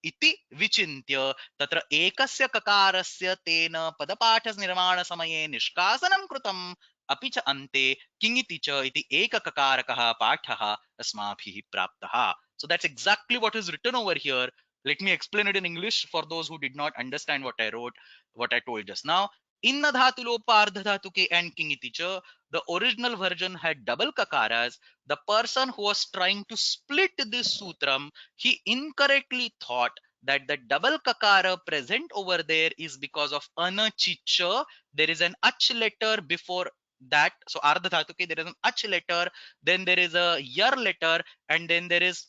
इति विचिन्त्य तत्र एकस्य ककारस्य तेन पदपाठनिर्माणसमये निष्कासनं कृतम्. अपि च अन्ते किङिति च इति एकककारकः पाठः अस्माभिः प्राप्तः. So that's exactly what is written over here. Let me explain it in English for those who did not understand what I wrote, what I told just now. Inna dhatu lopa ardha dhatu ke and king iti cha. The original version had double kakaras. The person who was trying to split this sutram, he incorrectly thought that the double kakara present over there is because of anachicha. There is an ach letter before that. So ardha dhatu ke, there is an ach letter, then there is a yar letter, and then there is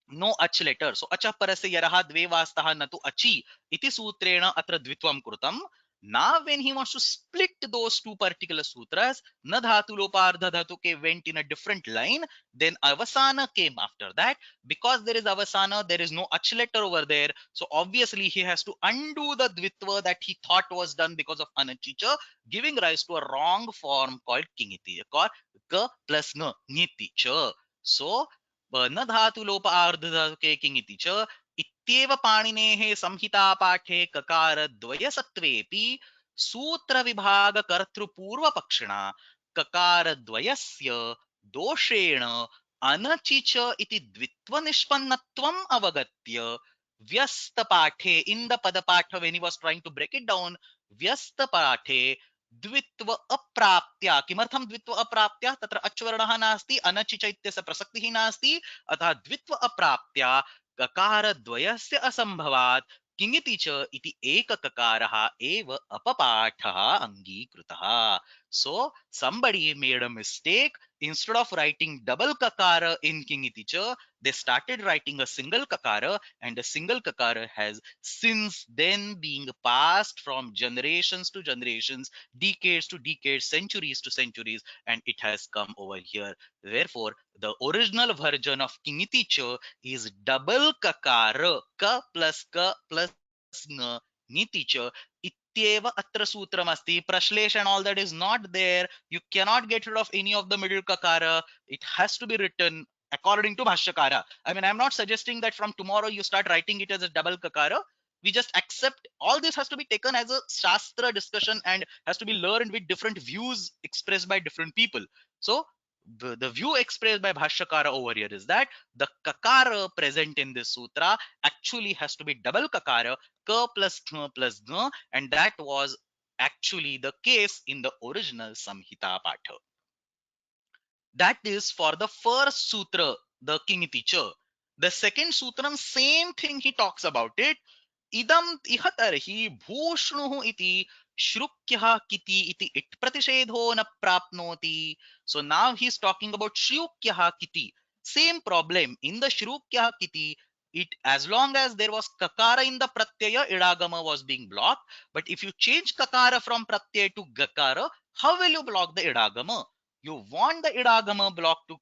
no ach letter. So acha parasya yaraha dve vastah natu achi iti sutrena atra dvitvam krutam. Now when he wants to split those two particular sutras, na dhatu lopardha dhatu ke went in a different line, then avasana came after that. Because there is avasana, there is no ach letter over there, so obviously he has to undo the dvitva that he thought was done because of anachicha, giving rise to a wrong form called kingiti, called k plus n niti cha. So न धातु लोप आर्ध धातु के king इति च इत्येव पाणिनेः संहिता पाठे ककार द्वय सत्वेपि सूत्र विभाग कर्तृपूर्व पक्षिणा ककार द्वयस्य दोषेण अनचिच इति द्वित्व निष्पन्नत्वम् अवगत्य व्यस्त पाठे इन द पद पाठ when he was trying to break it down व्यस्त पाठे द्वित्व अप्राप्त्या किमर्थं द्वित्व अप्राप्त्या तत्र अच्वर्णः नास्ति अनचिच इत्यस्य प्रसक्तिः नास्ति अतः द्वित्व अप्राप्त्या ककारद्वयस्य असम्भवात् किङिति च इति एकककारः एव अपपाठः अङ्गीकृतः. So somebody made a mistake. Instead of writing double kakara in kingiti cha, they started writing a single kakara, and the single kakara has since then being passed from generations to generations, decades to decades, centuries to centuries, and it has come over here. Therefore, the original version of kingiti cha is double kakara, ka plus ng niti cha ityeva atra sutram asti. Prashlesha and all that is not there. You cannot get rid of any of the middle kakara. It has to be written according to Bhashyakara. I mean, I'm not suggesting that from tomorrow you start writing it as a double kakara. We just accept all this has to be taken as a shastra discussion and has to be learned with different views expressed by different people. So the view expressed by Bhashyakara over here is that the kakara present in this sutra actually has to be double kakara, ka plus g, and that was actually the case in the original Samhita Patha. That is for the first sutra, the king teacher. The second sutram, same thing he talks about it. Idam ihatarhi bhushnuhu iti shrukyah kiti iti it pratishedho na prapnoti. So now he's talking about shrukyah kiti. Same problem in the shrukyah kiti. It as long as there was kakara in the pratyaya, idagama was being blocked. But if you change kakara from pratyaya to gakara, how will you block the idagama? You want the idagama block to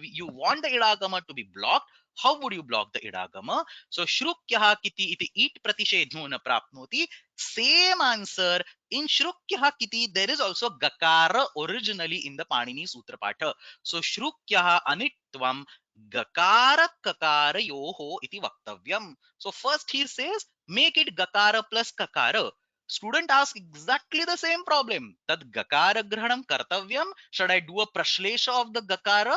you want the idagama to be blocked. How would you block the idagama? So shrukyah kiti iti it pratishedho na prapnoti. Same answer in shrukyah kiti. There is also gakara originally in the Panini Sutra Patha. So shrukyah anitvam gakara kakara yoho iti vaktavyam. So first he says make it gakara plus kakara. Student asks exactly the same problem. Tad gakara grahanam kartavyam. Should I do a prashlesha of the gakara?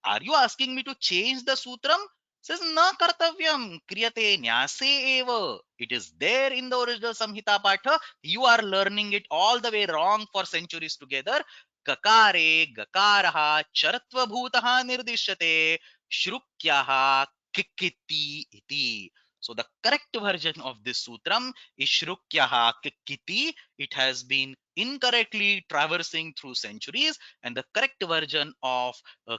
Are you asking me to change the sutram? Says na kartavyam kriyate nyase eva. It is there in the original Samhita Patha. You are learning it all the way wrong for centuries together. Kakare gakaraha charatva bhutaha nirdishyate shrukyaha kikiti iti. So the correct version of this sutram is shrukyaha kikiti. It has been incorrectly traversing through centuries, and the correct version of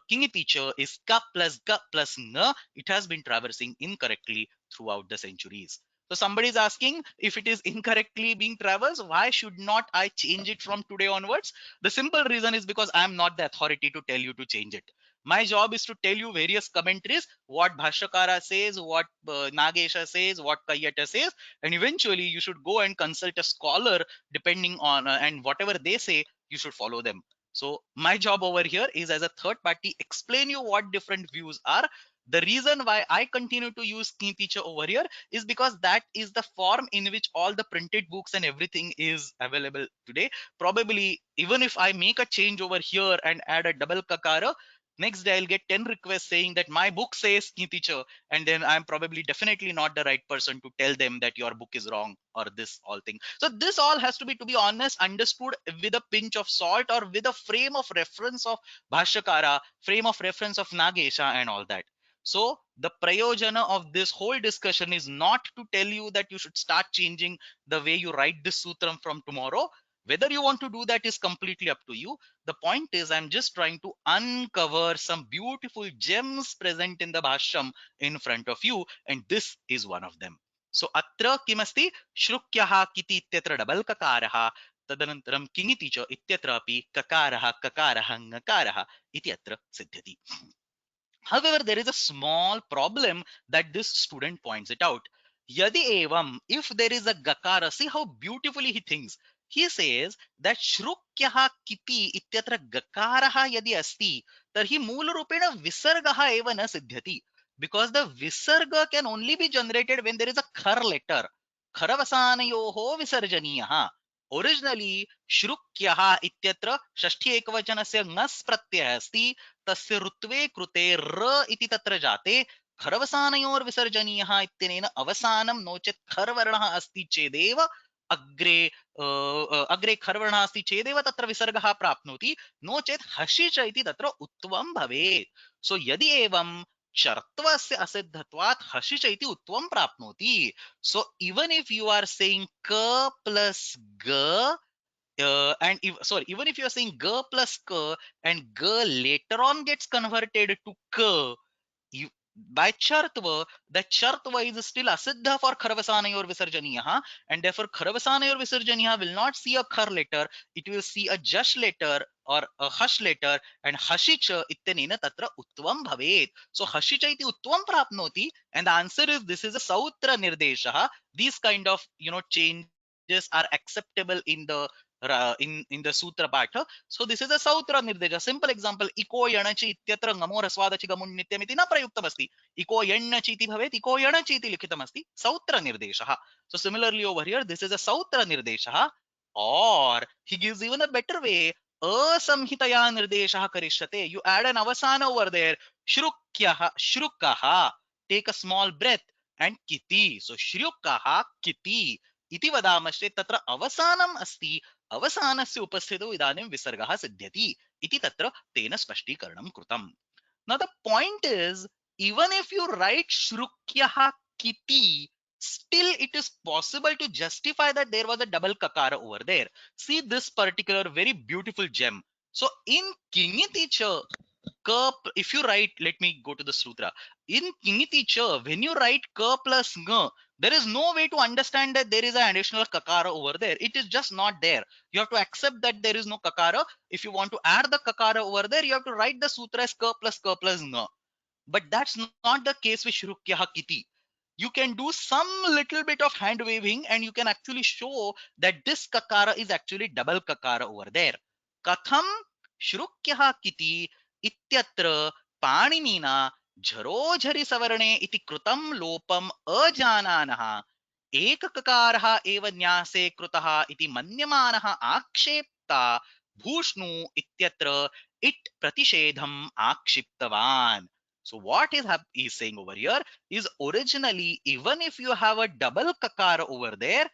King teacher is ka plus nga. It has been traversing incorrectly throughout the centuries. So somebody is asking if it is incorrectly being traversed, why should not I change it from today onwards? The simple reason is because I am not the authority to tell you to change it. My job is to tell you various commentaries, what Bhashyakara says, what Nagesha says, what Kayyata says, and eventually you should go and consult a scholar depending on and whatever they say, you should follow them. So my job over here is as a third party explain you what different views are. The reason why I continue to use Key Teacher over here is because that is the form in which all the printed books and everything is available today. Probably even if I make a change over here and add a double kakara, Next day I'll get 10 requests saying that my book says ki teacher, and then I'm probably definitely not the right person to tell them that your book is wrong or this all thing. So this all has to be honest, understood with a pinch of salt or with a frame of reference of Bhashyakara, frame of reference of Nagesha and all that. So the prayojana of this whole discussion is not to tell you that you should start changing the way you write this sutram from tomorrow. Whether you want to do that is completely up to you. The point is, I'm just trying to uncover some beautiful gems present in the Bhashyam in front of you, and this is one of them. So atra kimasti shrukyaha kiti ityatra double kakaraha तदनन्तरं किङिति च इत्यत्रापि ककारः ककारः ङकारः इति अत्र सिद्ध्यति. However, there is a small problem that this student points it out. Yadi evam, if there is a gakara, see how beautifully he thinks. He says that shrukyaha kiti ityatra gakaraha yadi asti, tarhi moolarupena visargaha eva na siddhyati. Because the visarga can only be generated when there is a khar letter. Kharavasanayoho visarjaniyaha. Originally, shrukyaha ityatra Shashthi एकवचनस्य ngas प्रत्ययः अस्ति. तस्य ऋत्वे कृते र इति तत्र जाते खरवसानयोर विसर्जनीयः इत्यनेन अवसानं no चेत् खरवर्णः अस्ति चेदेव अग्रे अग्रे खरवर्णः अस्ति चेदेव तत्र विसर्गः प्राप्नोति, नो चेत् हसि च इति तत्र उत्वं भवेत्. सो यदि एवं चर्त्वस्य असिद्धत्वात् हसि च इति उत्वं प्राप्नोति. So even if you are saying क प्लस ग and if, sorry, even if you're saying g plus k and g later on gets converted to k, you, by chartva, the chartva is still asiddha for kharvasanayor visarjaniyaha, and therefore kharvasanayor visarjaniyaha will not see a khar letter, it will see a jash letter or a hash letter, and hashicha ityanena tatra utvam bhavet. So hashicha iti utvam prapnoti, and the answer is this is a sautra nirdeshaha. These kind of changes are acceptable in the in the sutra patha. So this is a sautra nirdesha. Simple example, iko yanachi ityatra ngamo raswadachi gamun nityam iti na prayuktam asti. Iko yannachi iti bhavet, iko yanachi iti likhitam asti. Sautra nirdesha. So similarly over here, this is a sautra nirdesha. Or he gives even a better way. Asamhitaya nirdesha karishyate. You add an avasana over there. Shrukyaha, shrukaha. Take a small breath. And kiti. So shrukaha kiti. इति वदामश्चेत् तत्र अवसानम् अस्ति, अवसानस्य उपस्थितौ इदानीं विसर्गः सिद्ध्यति इति तत्र तेन स्पष्टीकरणं कृतम्. Now the point is, even if you write shrukyah kiti, still it is possible to justify that there was a double kakara over there. See this particular very beautiful gem. So in kingiti cha, if you write, let me go to the sutra. In kingiti cha, when you write ka plus nga, there is no way to understand that there is an additional kakara over there. It is just not there. You have to accept that there is no kakara. If you want to add the kakara over there, you have to write the sutra as ka plus nga. But that's not the case with Shrukyaha Kiti. You can do some little bit of hand waving and you can actually show that this kakara is actually double kakara over there. Katham Shrukyaha Kiti ityatra paninina झरोझरि सवर्णे इति कृतं लोपम अजानानः एकककारः एव न्यासे कृतः इति मन्यमानः आक्षेप्ता भूष्णु इत्यत्र it प्रतिषेधम् आक्षिप्तवान्. So what is saying over here is originally, even if you have a double kakara over there,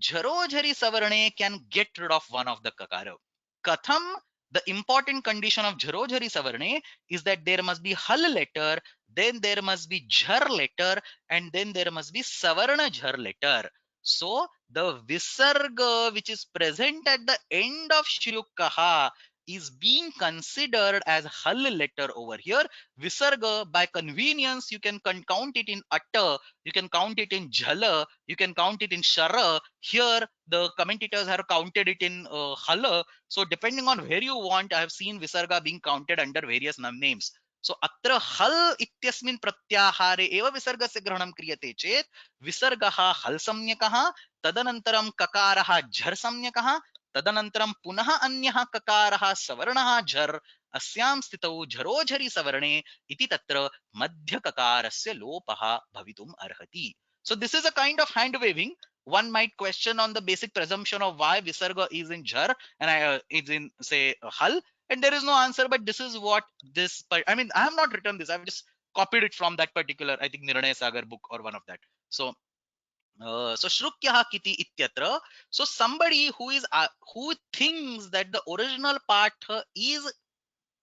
झरोझरि savarne can get rid of one of the kakara. Katham, the important condition of झरोझरि savarne is that there must be hal letter, then there must be jhar letter, and then there must be savarna jhar letter. So the visarga which is present at the end of shrukaha is being considered as hal letter over here. Visarga, by convenience, you can count it in atta, you can count it in jhala, you can count it in shara. Here, the commentators have counted it in hala. So depending on where you want, I have seen visarga being counted under various names. So अत्र हल इत्यस्मिन् प्रत्याहारे एव विसर्गस्य ग्रहणं क्रियते चेत् विसर्गः हल संज्ञकः, तदनन्तरं ककारः झर संज्ञकः, तदनन्तरं पुनः अन्यः ककारः सवर्णः झर, अस्यां स्थितौ झरोझरि सवर्णे इति तत्र मध्यककारस्य लोपः भवितुम् अर्हति. So this is a kind of hand waving. One might question on the basic presumption of why visarga is in jhar and is in say hal. and there is no answer, but this is what this, I mean, I have not written this, I've just copied it from that particular, I think, Nirnay Sagar book or one of that. So so Shrukyah Kiti Ityatra. So somebody who thinks that the original Patha is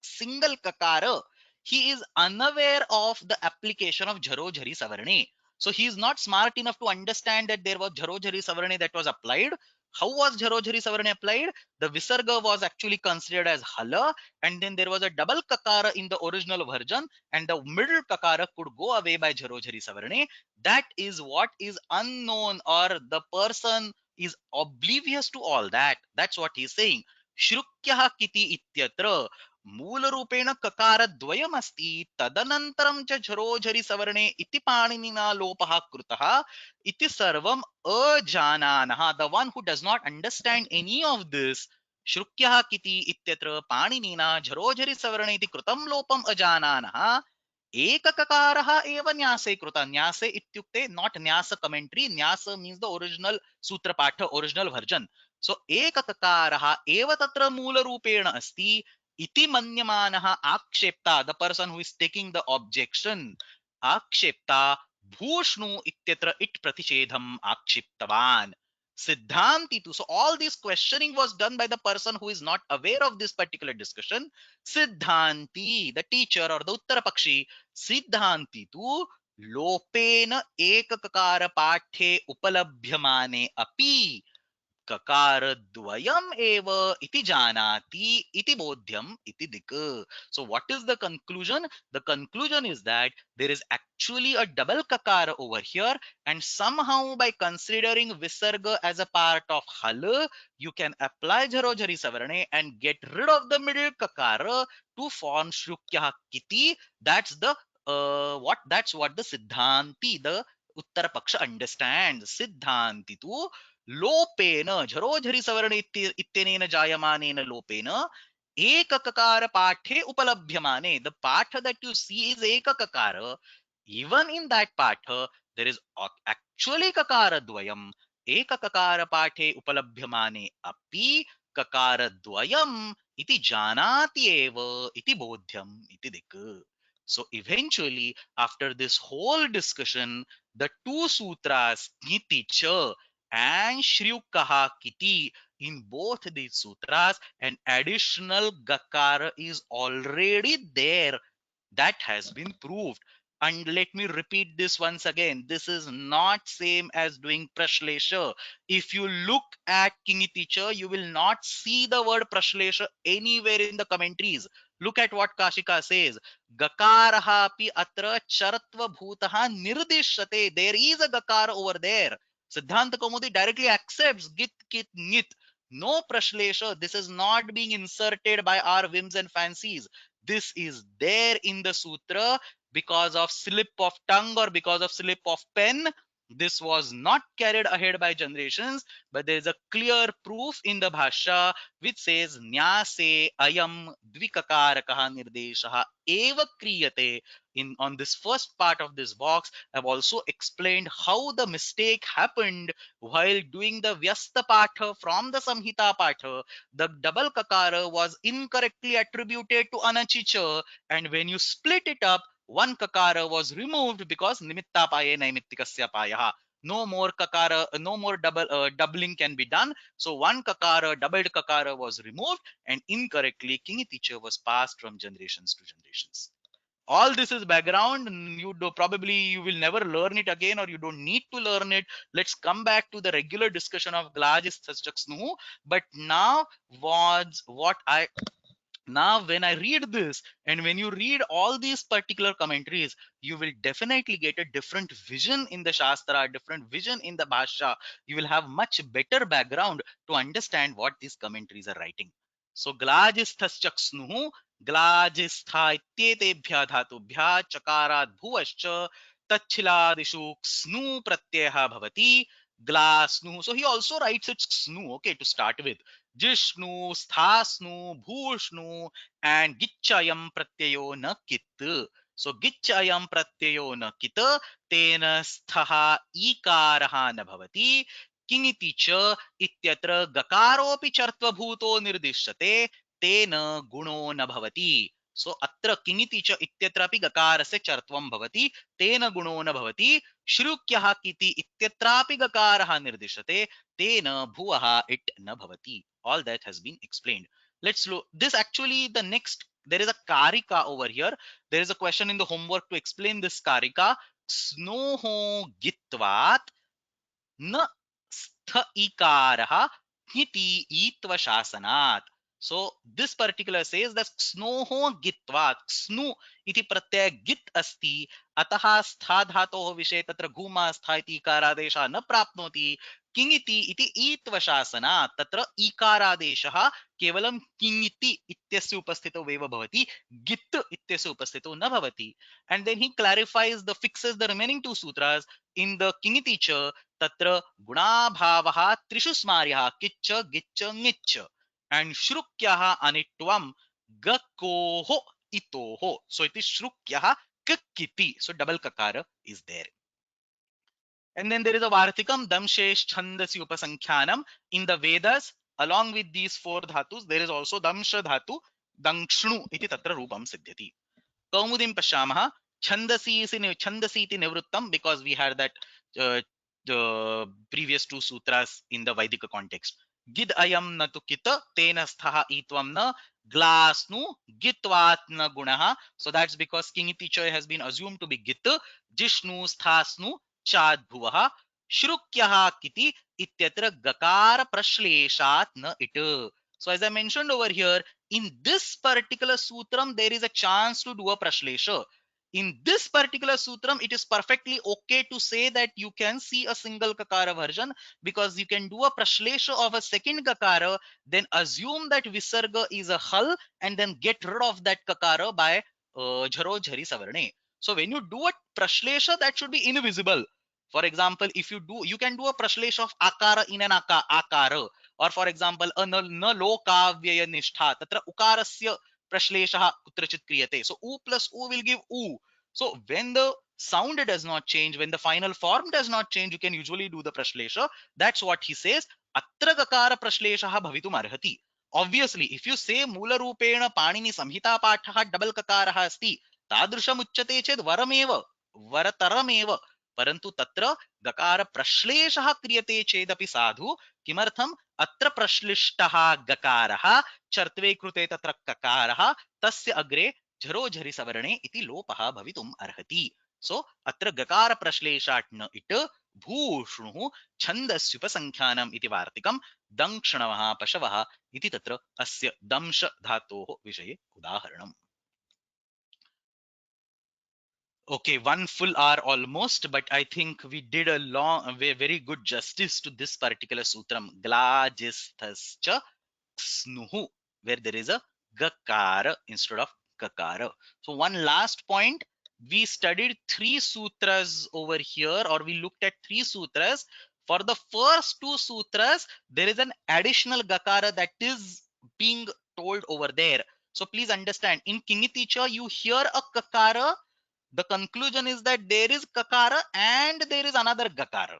single kakara, he is unaware of the application of Jharo Jhari Savarne. So he is not smart enough to understand that there was Jharo Jhari Savarne that was applied. How was Jharo Jhari Savarne applied? The Visarga was actually considered as Hala, and then there was a double kakara in the original version, and the middle kakara could go away by Jharo Jhari Savarne. That is what is unknown, or the person is oblivious to all that. That's what he's saying. Shrukyah Kiti Ityatra. मूलरूपेण ककारद्वयमस्ति तदनन्तरं च झरोझरि सवर्णे इति पाणिनिना लोपः कृतः इति सर्वम् अजानानः. The one who does not understand any of this, श्रुक्यः किति इत्यत्र पाणिनिना झरोझरि सवर्णे इति कृतं लोपम् अजानानः एकककारः एव न्यासे कृतः. न्यासे इत्युक्ते not न्यास commentary. न्यास means the original सूत्रपाठ, original version. So एकककारः एव तत्र मूलरूपेण अस्ति इति मन्यमानः आक्षेप्ता. The person who is taking the objection, आक्षेप्ता भूष्णु इत्यत्र it प्रतिषेधम आक्षिप्तवान. Siddhanti too. So all this questioning was done by the person who is not aware of this particular discussion. Siddhanti, the teacher or the Uttarapakshi, Siddhanti tu लोपेन एकककार पाठ्ये उपलभ्यमाने अपि ककारद्वयम् एव इति जानाति इति बोध्यम इति दिक्. So what is the conclusion? The conclusion is that there is actually a double kakara over here, and somehow by considering visarga as a part of hal, you can apply Jharojhari Savarne and get rid of the middle kakara to form Shrukyah Kiti. That's the that's what the Siddhanti, the Uttara Paksha, understands. Siddhanti tu लोपेन झरोझरि सवर्ण इत्यनेन जायमानेन लोपेन एकककार पाठे उपलभ्यमाने. The path that you see is ekakakara. Even in that path there is actually kakara dvayam. एकककार पाठे उपलभ्यमाने अपि kakara dvayam iti janati eva iti bodhyam iti dik. So eventually, after this whole discussion, the two sutras niti cha and Shriukaha Kiti, in both these sutras, an additional gakara is already there. That has been proved. And let me repeat this once again. This is not same as doing prashlesha. If you look at Kingiticha, you will not see the word prashlesha anywhere in the commentaries. Look at what Kashika says. Gakaraha api atra charatva bhutaha nirdishyate. There is a gakara over there. Siddhanta Kaumudi directly accepts git, kit, nit. No prashlesha. This is not being inserted by our whims and fancies. This is there in the sutra because of slip of tongue or because of slip of pen. This was not carried ahead by generations, but there is a clear proof in the Bhashya which says Nyase ayam dvikakarakah nirdeshaha eva kriyate. On this first part of this box, I've also explained how the mistake happened while doing the Vyasta Patha from the Samhita Patha. The double kakara was incorrectly attributed to Anachicha, and when you split it up, one kakara was removed because nimitta paye naimittikasya payaha. No more kakara, no more doubling can be done. So one kakara, doubled kakara was removed, and incorrectly Kingiticha was passed from generations to generations. All this is background. You do probably you will never learn it again, or you don't need to learn it. Let's come back to the regular discussion of Glajis Tasjaksnu. But now was what I now when I read this, and when you read all these particular commentaries, you will definitely get a different vision in the Shastra, different vision in the Bhashya. You will have much better background to understand what these commentaries are writing. So glajisthaschaksnuhu, glajistha ityetebhya dhatubhya chakarat bhuvascha tachhiladishu ksnu pratyaya bhavati glasnu. So he also writes it ksnu, okay, to start with. Jishnu, Sthasnu, Bhushnu, and Gichayam Pratyayo na Kit. So Gichayam Pratyayo na Kit, Tena Sthaha Ikaraha na Bhavati, Kingiti cha Ityatra Gakaropi Chartva Bhuto Nirdishyate, तेन गुणो न भवति. सो अत्र किङिति च इत्यत्रापि गकारस्य चर्त्वं भवति, तेन गुणो न भवति. श्रुक्यः किति इत्यत्रापि गकारः निर्दिश्यते, तेन भुवः इट् न भवति. All that has been explained. Let's look this. Actually, the next, there is a karika over here. There is a question in the homework to explain this karika. Snoho gitvat न स्थ इकारः इति ईत्व शासनात्. So this particular says that स्नोः गित्वात्, स्नु इति प्रत्यय गित् अस्ति, अतः स्था धातोः विषये तत्र घूमा स्था इति इकारादेशः न प्राप्नोति. किङिति इति ईत्व शासनात्, तत्र ईकारादेशः केवलं किङिति इत्यस्य उपस्थितौ एव भवति, गित् इत्यस्य उपस्थितौ न भवति. And then he clarifies the fixes the remaining two sutras in the किङिति च. तत्र गुणाभावः त्रिषु स्मार्यः किच्च गिच्च ङिच्च and श्रुक्यः अनिट्वं गकोः इतोः. So it is श्रुक्यः कक्किति. So double kakara is there. And then there is a vartikam damshesh chandasi upasankhyanam. In the Vedas, along with these four dhatus, there is also damsha dhatu, dangshnu iti tatra rupam siddhyati. Kaumudim pashyamah. Chandasi iti nivrittam, because we had that the previous two sutras in the Vaidika context. Gid ayam na tu kita tena sthaha itvam na glasnu gitvat na gunaha. So that's because kiङिति च has been assumed to be git. Jishnu sthasnu chad bhuvaha. Shrukyah kiti ityatra gakara prashleshat na it. So as I mentioned over here, in this particular sutram, there is a chance to do a prashlesha. In this particular sutram, it is perfectly okay to say that you can see a single kakara version, because you can do a prashlesha of a second kakara, then assume that visarga is a hal, and then get rid of that kakara by jharo jhari savarne. So when you do a prashlesha, that should be invisible. For example, if you do, you can do a prashlesha of akara in an akara, or for example, a na lokavyaya nishtha, tatra ukarasya prashleshah kutrachit kriyate. So u plus u will give u. So when the sound does not change, when the final form does not change, you can usually do the prashlesha. That's what he says. Atra gakara prashleshah bhavitum arhati. Obviously, if you say mula rupena panini samhita pathaha double kakarah asti, tadrusham uchyate ched varameva, varatarameva. परंतु तत्र गकार प्रश्लेषः क्रियते चेदपि साधु. किमर्थम्? अत्र प्रश्लिष्टः गकारः, चर्त्वे कृते तत्र ककारः, तस्य अग्रे झरो झरि सवर्णे इति लोपः भवितुम् अर्हति. सो अत्र गकार प्रश्लेषात् न इट् भूष्णुः छन्दस्युपसंख्यानम् इति वार्तिकम्. दंक्षणवः पशवः इति तत्र अस्य दंश धातोः विषये उदाहरणम्. Okay, 1 full hour almost, but I think we did a very good justice to this particular sutram. Glajisthascha snuhu, where there is a gakara instead of kakara. So one last point, we studied 3 sutras over here, or we looked at 3 sutras. For the first 2 sutras, there is an additional gakara that is being told over there. So please understand, in kiङिति च you hear a kakara. The conclusion is that there is kakara and there is another gakara.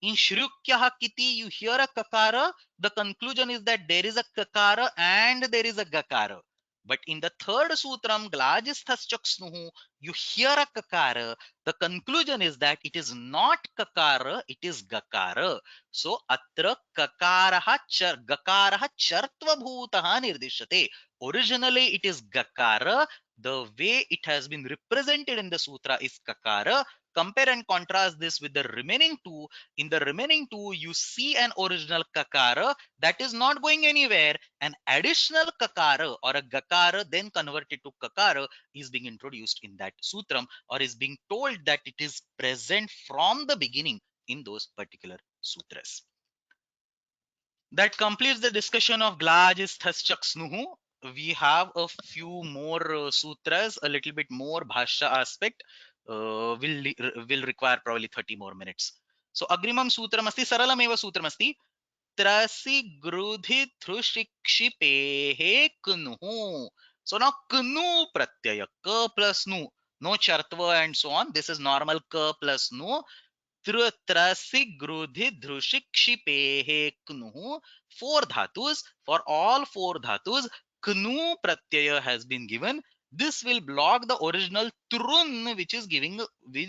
In shrukyah kiti, you hear a kakara. The conclusion is that there is a kakara and there is a gakara. But in the third sutram, glajisthaschaksnuhu, you hear a kakara. The conclusion is that it is not kakara, it is gakara. So atra gakaraha chartva bhutaha nirdishyate. Originally it is gakara. The way it has been represented in the sutra is kakara. Compare and contrast this with the remaining two. In the remaining two, you see an original kakara that is not going anywhere. An additional kakara or a gakara then converted to kakara is being introduced in that sutram, or is being told that it is present from the beginning in those particular sutras. That completes the discussion of glajisthaschaksnuhu. We have a few more sutras, a little bit more bhashya aspect. Will require probably 30 more minutes. So agrimam sutram asti, saralameva sutram asti. Trasi grudhi thrushikshipehe knuhu. So now knu pratyaya, ka plus nu, no chartva and so on. This is normal ka plus nu. Trasi grudhi dhrushik shipehe knuhu. 4 dhatus. For all 4 dhatus, knu pratyaya has been given, this will block the original trun, which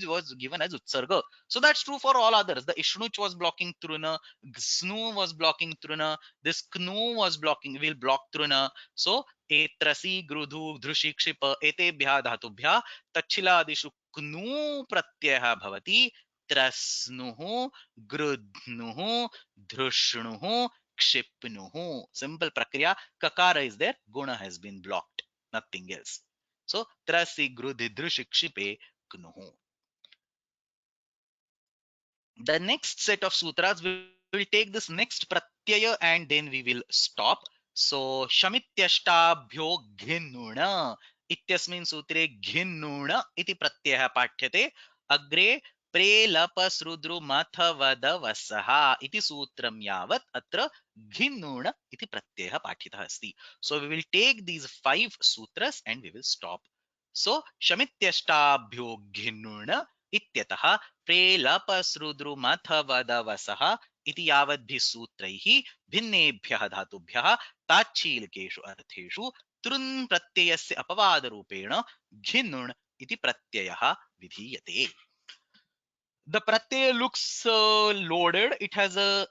was given as utsarga. So that's true for all others. The ishnuch was blocking truna, gsnu was blocking truna, this knu was blocking, will block truna. So etrasi grudhu dhrushi kshipa etebhya dhatubhya tachhiladishu knu pratyaya bhavati trasnuhu grudnuhu dhrushnuhu kshipnuhu. Simple prakriya. Kakara is there, guna has been blocked, nothing else. So trasi grudhidru shikshipe knuhu. The next set of sutras, we will take this next pratyaya and then we will stop. So shamityashtabhyo ghinuna ityasmin sutre ghinuna iti pratyaya paठ्यते agre प्रेलपसृद्रु मथवदवसः इति सूत्रम यावत् अत्र घिन्नूण इति प्रत्ययः पाठितः अस्ति. So we will take these 5 sutras and we will stop. So shamityashtabhyo ghinnूण इत्यतः प्रेलपसृद्रुमथवदवसः इति यावद्भिः सूत्रैः भिन्नेभ्यः धातुभ्यः ताच्छीलकेषु अर्थेषु तृन् प्रत्ययस्य अपवादरूपेण घिन्नुण् इति प्रत्ययः विधीयते. The pratyaya looks loaded. It has a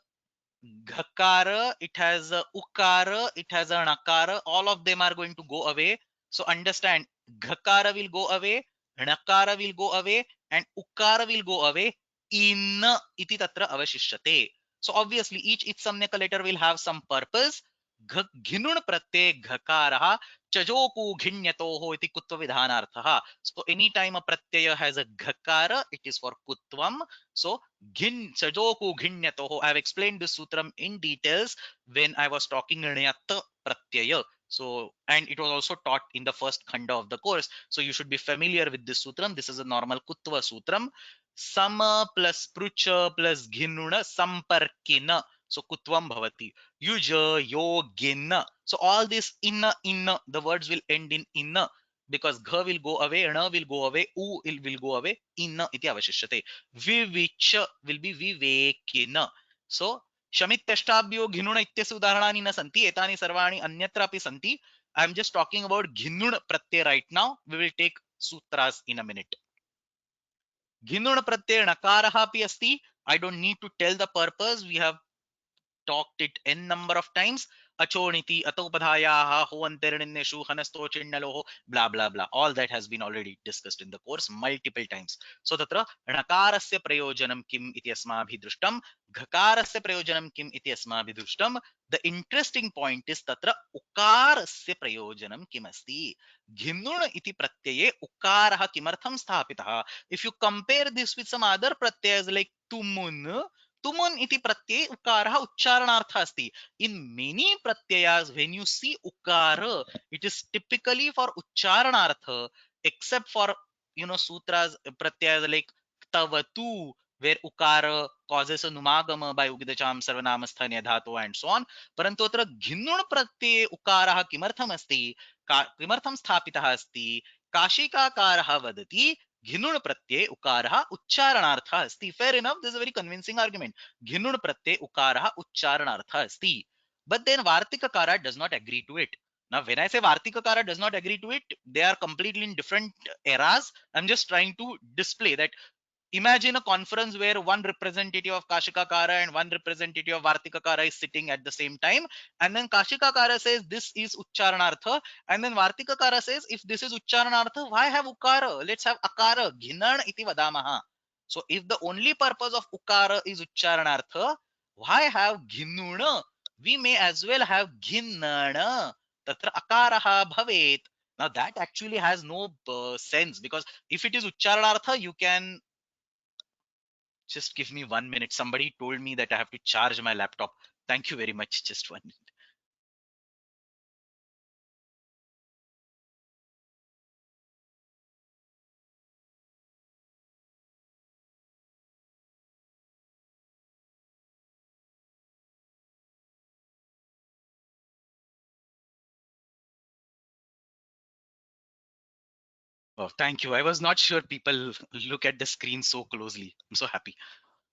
ghakara, it has a ukara, it has a nakara. All of them are going to go away. So understand, ghakara will go away, nakara will go away, and ukara will go away. In iti tatra avashishyate. So obviously each samyaka letter will have some purpose. Ghinun pratyay ghakaraha chajoku ghinyatoho iti kutva vidhanarthaha. So anytime a pratyaya has a ghakara, it is for kutvam. So ghin chajoku ghinyatoho. I have explained this sutram in details when I was talking nyat pratyaya. So, and it was also taught in the first khanda of the course. So you should be familiar with this sutram. This is a normal kutva sutram. Sama plus prucha plus ghinuna samparkina. So kutvam bhavati. Yuja yogina. So all this inna, the words will end in inna because gha will go away, na will go away, u will go away, inna iti avashishyate. Vivicha will be vivekina. So shamityashtabhyo ghinuna ityasya udaharani na santi, etani sarvani anyatra api santi. I am just talking about ghinun pratyay right now. We will take sutras in a minute. Ghinun pratyay nakaraha api asti. I don't need to tell the purpose. We have talked it n number of times. Achoniti, atopadhayaha, hoanternineshu, hanastochinnaloho, blah blah blah. All that has been already discussed in the course multiple times. So tatra णकारस्य प्रयोजनं किम् इति अस्माभिः दृष्टं, घकारस्य प्रयोजनं किम् इति अस्माभिः दृष्टं. The interesting point is तत्र उकारस्य प्रयोजनं किम् अस्ति. घिन्नुण इति प्रत्यये उकारः किमर्थं स्थापितः. If you compare this with some other pratyas like tumun, tumun iti pratyay ukara uchcharanartha asti. In many pratyayas, when you see ukara, it is typically for uchcharanartha, except for sutras pratyayas like tavatu, where ukara causes a numagama by ugidacham sarvanamasthanya dhatu and so on. Parantu atra ghinnun pratyay ukara kimartham asti, kimartham sthapitah asti, kashikakarah vadati घिनुण प्रत्यय उकारः उच्चारणार्थः अस्ति. Fair enough, this is a very convincing argument. घिनुण प्रत्यय उकारः उच्चारणार्थः अस्ति. But then Vartikakara does not agree to it. Now when I say Vartikakara does not agree to it, they are completely in different eras. I'm just trying to display that. Imagine a conference where one representative of Kashikakara and one representative of Vartikakara is sitting at the same time, and then Kashikakara says this is Uchcharanartha, and then Vartikakara says if this is Uchcharanartha, why have Ukara? Let's have Akara. Ghinan iti vadamaha. So if the only purpose of Ukara is Uchcharanartha, why have Ghinnuna? We may as well have Ghinnana. Tatra Akaraha bhavet. Now that actually has no sense, because if it is Uchcharanartha, you can just give me 1 minute. Somebody told me that I have to charge my laptop. Thank you very much. Just 1 minute. Oh, thank you. I was not sure people look at the screen so closely. I'm so happy.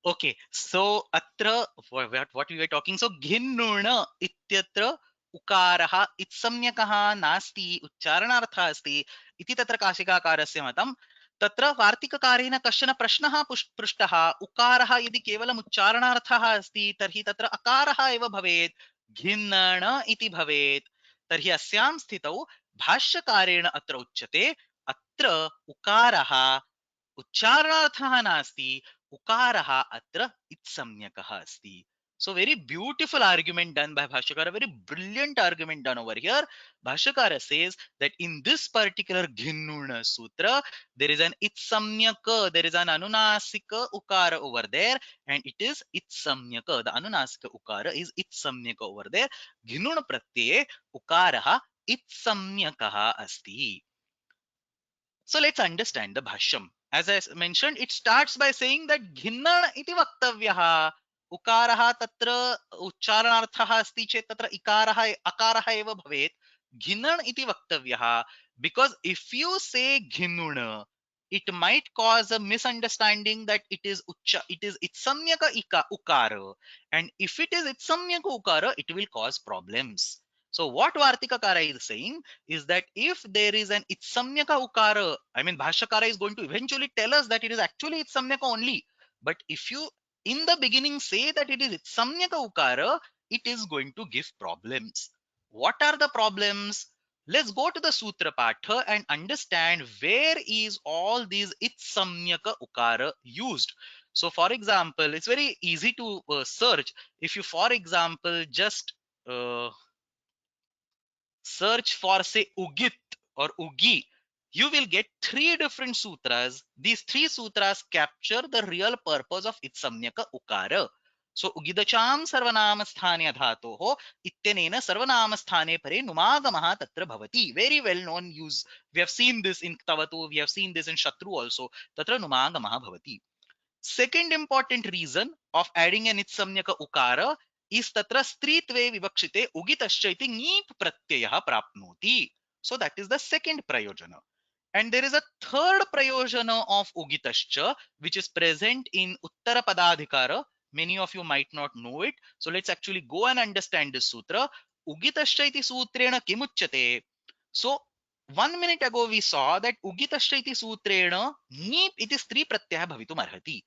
Okay, so atra what we were talking. So ghinnuna ityatra उकारः इत्सम्यकः नास्ति, उच्चारणार्थः अस्ति इति तत्र काशिकाकारस्य मतं। तत्र वार्तिककारेण कश्चन प्रश्नः पृष्टः, उकारः यदि केवलम् उच्चारणार्थः अस्ति तर्हि तत्र अकारः एव भवेत्, घिन्नण इति भवेत्। तर्हि अस्यां स्थितौ भाष्यकारेण अत्र उच्यते अत्र उकारः उच्चारणार्थः नास्ति, उकारः अत्र इत्सम्यकः अस्ति. So very beautiful argument done by Bhashyakara, very brilliant argument done over here. Bhashyakara says that in this particular Ghinnuna Sutra, there is an itsamyaka, there is an anunasika ukara over there, and it is itsamyaka. The anunasika ukara is itsamyaka over there. Ghinnuna pratyaye ukaraha itsamyakaha asti. So let's understand the Bhashyam. As I mentioned, it starts by saying that Ghinnan iti vaktavyaha. Ukaraha tatra uchcharanarthaha asti chet tatra ikaraha akaraha eva bhavet. Ghinnan iti vaktavyaha. Because if you say Ghinnuna, it might cause a misunderstanding that it is itsamyaka ukara. And if it is itsamyaka ukara, it will cause problems. So what Vartikakara is saying is that if there is an itsamyaka ukara, I mean Bhashyakara is going to eventually tell us that it is actually itsamyaka only. But if you in the beginning say that it is itsamyaka ukara, it is going to give problems. What are the problems? Let's go to the Sutra Patha and understand where is all these itsamyaka ukara used. So for example, it's very easy to search. If you, for example, just search for say Ugit or Ugi, you will get three different sutras. These three sutras capture the real purpose of itsamyaka ukara. So Ugidacham sarvanamasthane dhatoho ityanena sarvanamasthane pare numagamaha tatra bhavati. Very well known use. We have seen this in Tavatu, we have seen this in Shatru also. Tatra numagamaha bhavati. Second important reason of adding an itsamyaka ukara is tatra stritve vivakshite ugitascha iti nip pratyayah prapnoti. So that is the second prayojana. And there is a third prayojana of ugitascha which is present in Uttara Padadhikara. Many of you might not know it. So let's actually go and understand this sutra. Ugitascha iti sutrena kimuchyate. So 1 minute ago we saw that ugitascha iti sutrena nip iti stri pratyayah bhavitum arhati.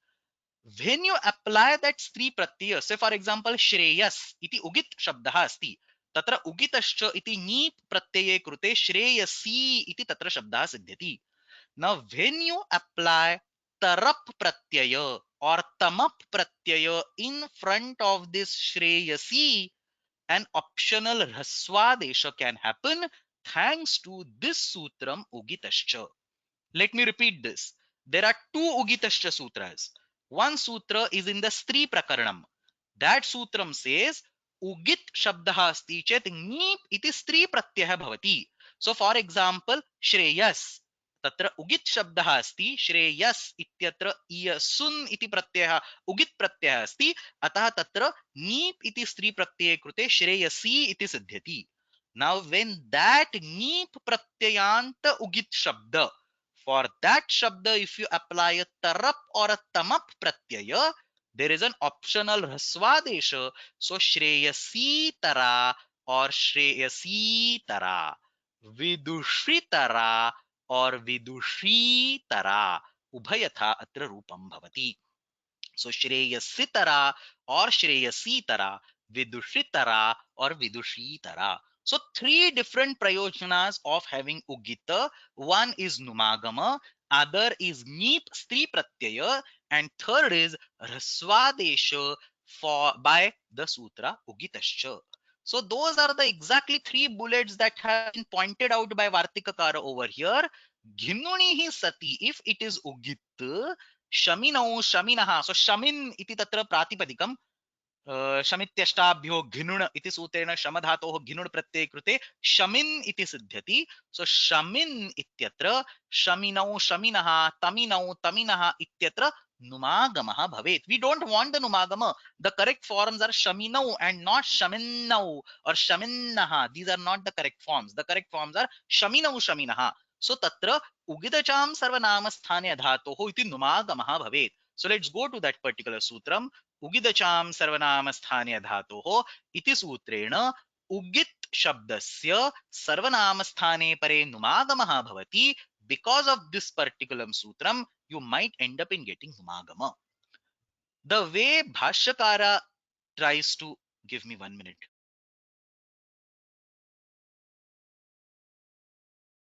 When you apply that stri pratyaya, say for example Shreyas iti ugit shabdah asti, tatra ugitascha iti nip pratyaye krute Shreyasi iti tatra shabdah siddhyati. Now when you apply tarap pratyaya or tamap pratyaya in front of this Shreyasi, an optional raswadesha can happen thanks to this sutram ugitascha. Let me repeat this. There are two Ugitascha sutras. One sutra is in the Stri Prakaranam. That sutram says Ugit Shabdaha asti chet Nip iti Stri Pratyah bhavati. So for example, Shreyas. Tatra Ugit Shabdaha asti Shreyas ityatra Iyasun iti Pratyah Ugit Pratyah asti atah tatra Nip iti Stri Pratyah krute Shreyasi iti siddhyati. Now when that Nip Pratyayanta Ugit Shabda, for that shabda, if you apply a tarap or a tamap pratyaya, there is an optional raswadesha. So Shreyasi tara or Shreyasi tara, Vidushi tara or Vidushi tara, Ubhayatha atra rupam bhavati. So Shreyasitara or Shreyasitara, Vidushitara or Vidushitara. So three different prayojanas of having Ugita. One is Numagama, other is Nip Stri Pratyaya, and third is Raswadesha for by the Sutra Ugitascha. So those are the exactly three bullets that have been pointed out by Vartikakara over here. Ghinnunihi sati, if it is Ugit, शमिनौ शमिनः. So shamin iti tatra pratipadikam. शमित्यष्टाभ्यो घिनुण इति सूत्रेण शमधातोः घिनुण प्रत्यये कृते शमिन् इति सिद्ध्यति. So shamin इत्यत्र शमिनौ शमिनः तमिनौ तमिनः इत्यत्र numagamah bhavet. We don't want the numagama. The correct forms are shaminau and not shaminnau or shaminnaha. These are not the correct forms. The correct forms are shaminau shaminaha. So tatra ugidacham sarvanamasthane dhatoho iti numagamah bhavet. So let's go to that particular sutram. Ugidacham sarvanamasthane dhatoho iti sutreణ उगित शब्दस्य सर्वनामस्थाने परे नुमागमः भवति. Because of this particular sutram, you might end up in getting numagama. The way Bhashyakara tries to, give me 1 minute.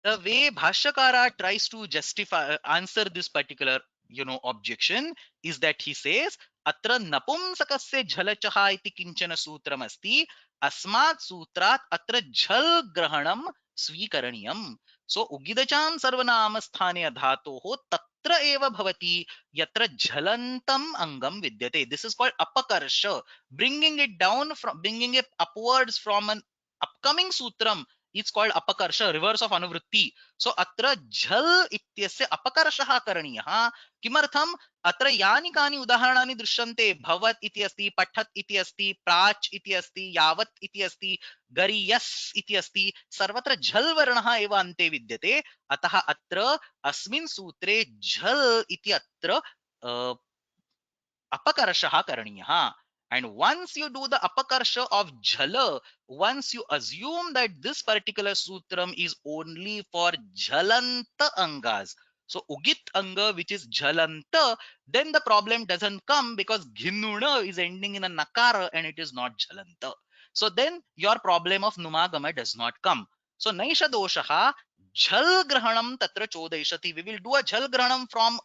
The way Bhashyakara tries to justify, answer this particular, objection is that he says, Atra napumsakasya jhalachaha iti kinchana sutram asti, asmat sutrat atra jhal grahanam swikaraniyam. So, ugidacham sarvanama sthane adhatoho tatra eva bhavati yatra jhalantam angam vidyate. This is called apakarsha, bringing it upwards from an upcoming sutram. It's called apakarsha, reverse of anuvritti. So atra jhal ityasya apakarshaha karaniyah. Kimartham? Atra yani kani udaharanani drishyante. Bhavat iti asti, pathat iti asti, prach iti asti, yavat iti asti, gariyas iti asti. Sarvatra jhal varnaha eva ante vidyate. Ataha atra asmin sutre jhal iti atra apakarshaha karaniyah. And once you do the apakarsha of jhala, once you assume that this particular sutram is only for jhalanta angas, so ugit anga which is jhalanta, then the problem doesn't come because ghinuna is ending in a nakara and it is not jhalanta. So then your problem of numagama does not come. So naisha doshaha jhal grahanam tatra chodaishati. We will do a jhal grahanam from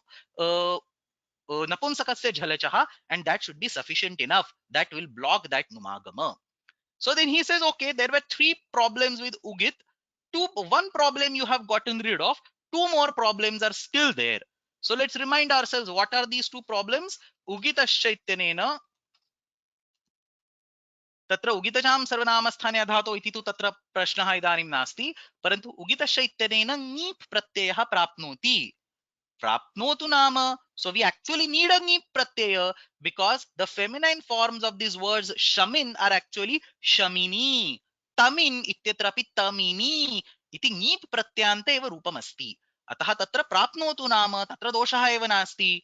napumsakasya jhalachaha, and that should be sufficient enough. That will block that numagama. So then he says, okay, there were 3 problems with ugit. One problem you have gotten rid of. 2 more problems are still there. So let's remind ourselves, what are these 2 problems? Ugitasya ityanena तत्र उगितजाम सर्वनामस्थाने अधातो इति तु तत्र प्रश्नः इदानीं नास्ति, परन्तु उगितस्य इत्यनेन नीप् प्रत्ययः प्राप्नोति. Prapnotu nama. So we actually need a neep pratyaya because the feminine forms of these words shamin are actually shamini. Tamin ityatrapi tamini iti neep pratyante eva rupam asti. अतः तत्र प्राप्नोतु नाम तत्र दोषः एव नास्ति.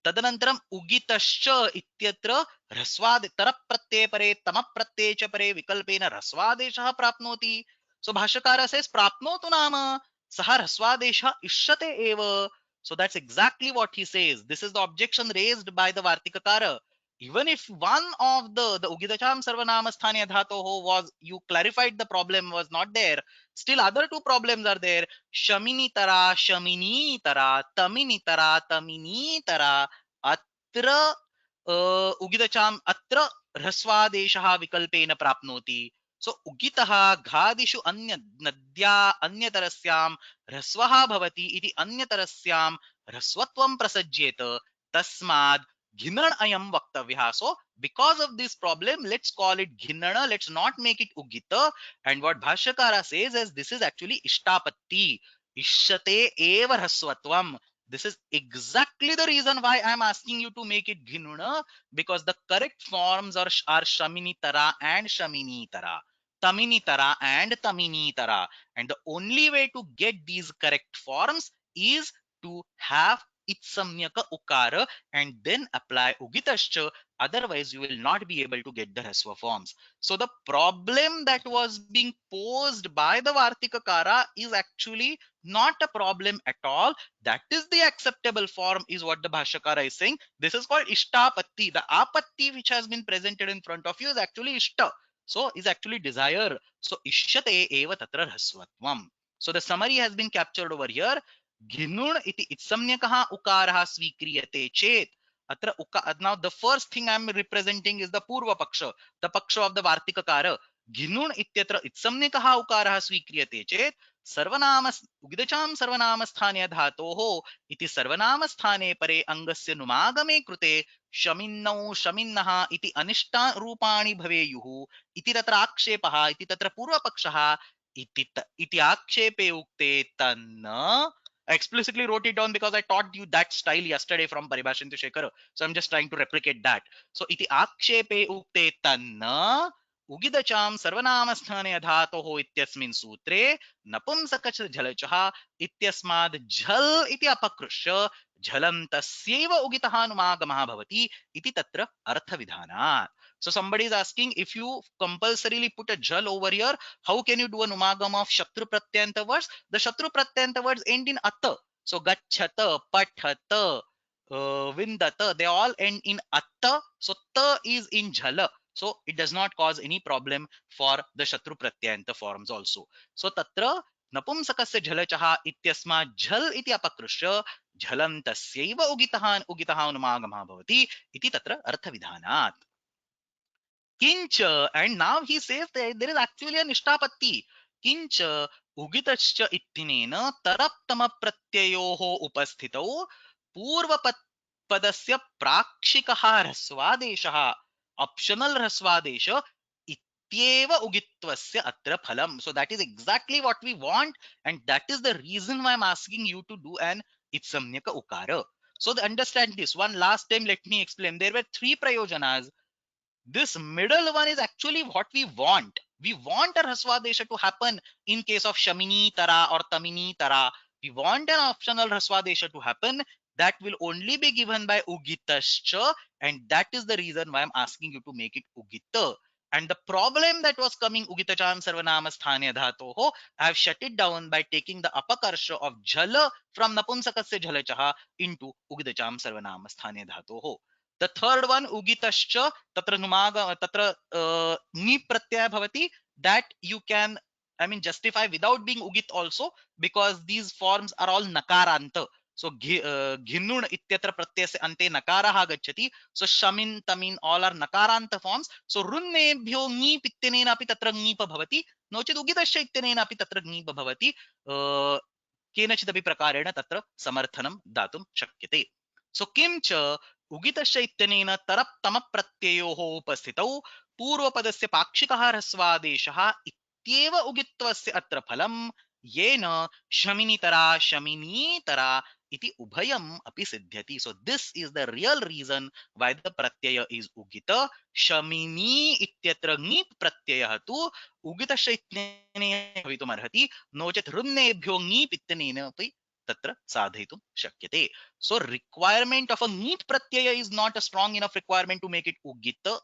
तदनन्तरम् उगितश्च इत्यत्र ह्रस्वाद तरप्रत्यये परे तमप्रत्यये च परे विकल्पेन ह्रस्वादेशः प्राप्नोति. सो भाष्यकार सेस् प्राप्नोतु नाम सः ह्रस्वादेशः इष्यते एव. So that's exactly what he says. This is the objection raised by the Vartikakara. Even if one of the Ugidacham Sarvanama Sthanya Dhatoho was, you clarified the problem was not there, still other 2 problems are there. Shamini tara, Shamini tara, Tamini tara, Tamini tara, Atra Ugidacham, Atra Hraswadeshaha Vikalpena Prapnoti. So Ugitaha Ghadishu Anya Nadya Anyatarasyam ह्रस्वः भवति इति अन्यतरस्यां ह्रस्वत्वं प्रसज्येत तस्माद् घिनण अयं वक्तव्यः. So because of this problem, let's call it ghinana, let's not make it ugita. And what Bhashyakara says is this is actually ishtapatti, ishyate eva hraswatvam. This is exactly the reason why I am asking you to make it ghinuna, because the correct forms are shamini tara and shamini tara, tamini tara and tamini tara. And the only way to get these correct forms is to have itsamyaka ukara and then apply ugitascha. Otherwise, you will not be able to get the Hraswa forms. So the problem that was being posed by the Vartikakara is actually not a problem at all. That is the acceptable form, is what the Bhashyakara is saying. This is called Ishtapatti. The apatti which has been presented in front of you is actually Ishta. So is actually desire. So ishyate eva tatra hrasvatvam. So the summary has been captured over here. Ghinun iti itsamnyakaha ukaraha svikriyate chet. Now the first thing I am representing is the purva paksha, the paksha of the Vartikakara. Ghinun ityatra itsamnyakaha ukaraha svikriyate chet. सर्वनाम उगिदचाम सर्वनाम स्थाने धातोः इति सर्वनाम स्थाने परे अंगस्य नुमागमे कृते शमिन्नौ शमिन्नः इति अनिष्टा रूपाणि भवेयुः इति तत्र आक्षेपः, इति तत्र पूर्वपक्षः. इति आक्षेपे उक्ते तन्न. I explicitly wrote it down because I taught you that style yesterday from Paribhashantu Shekhar. So I'm just trying to replicate that. So iti आक्षेपे उक्ते तन्न उगिदचाम सर्वनामस्थाने धातोः इत्यस्मिन् सूत्रे नपुंसकच झलचः इत्यस्माद् झल इति अपकृष्य झलन्तस्यैव उगितः अनुमागमः भवति इति तत्र अर्थविधानात्. So somebody is asking, if you compulsorily put a jal over here, how can you do an umagama of shatru pratyanta words? The shatru pratyanta words end in atta. So gachata, pathata, vindata, they all end in atta. So ta is in jhala. So it does not cause any problem for the shatru pratyanta forms also. So tatra नपुंसकस्य झलचः इत्यस्मात् झल इति अपकृष्य झलन्तस्यैव उगितः अनुमागमः भवति इति तत्र अर्थविधानात्. Kincha, and now he says that there is actually a nishtapatti. Kincha ugitascha ittinena taraptama pratyayoho upasthitau पूर्वपदस्य प्राक्षिकः ह्रस्वादेशः optional ह्रस्वादेश इत्येव उगित्वस्य अत्र फलम. So that is exactly what we want, and that is the reason why I'm asking you to do an itsamnyaka ukara. So understand this one last time. Let me explain. There were three prayojanas. This middle one is actually what we want. We want a Raswadesha to happen in case of Shamini Tara or Tamini Tara. We want an optional Raswadesha to happen that will only be given by Ugitascha, and that is the reason why I'm asking you to make it Ugita. And the problem that was coming Ugitacham Sarvanama Sthanya Dhatoho, I have shut it down by taking the apakarsha of Jhala from Napunsakasya Jhalachaha into Ugitacham Sarvanama Sthanya Dhatoho. The third one, ugitascha, tatra numaga, tatra ni pratyaya bhavati, that you can, I mean, justify without being ugit also, because these forms are all nakaranta. So ghinun ityatra pratyaya se ante nakaraha gacchati. So shamin, tamin, all are nakaranta forms. So runnebhyo ngip ityanena api tatra ngipa bhavati. No chit ugitascha ityanena api tatra ngipa bhavati. केनचिदपि प्रकारेण तत्र समर्थनं दातुं शक्यते. सो किं च उगितस्य इत्यनेन तरप्तमप्रत्ययोः उपस्थितौ पूर्वपदस्य पाक्षिकः ह्रस्वादेशः इत्येव उगित्वस्य अत्र फलं, येन शमिनितरा शमिनीतरा iti ubhayam api siddhyati. So this is the real reason why the pratyaya is ugita. Shamini ityatra ngip pratyayah tu ugitasya itnena bhavitum arhati, no chet hrunnebhyo ngip itnena api tatra sadhitum shakyate. So requirement of a ngip pratyaya is not a strong enough requirement to make it ugita,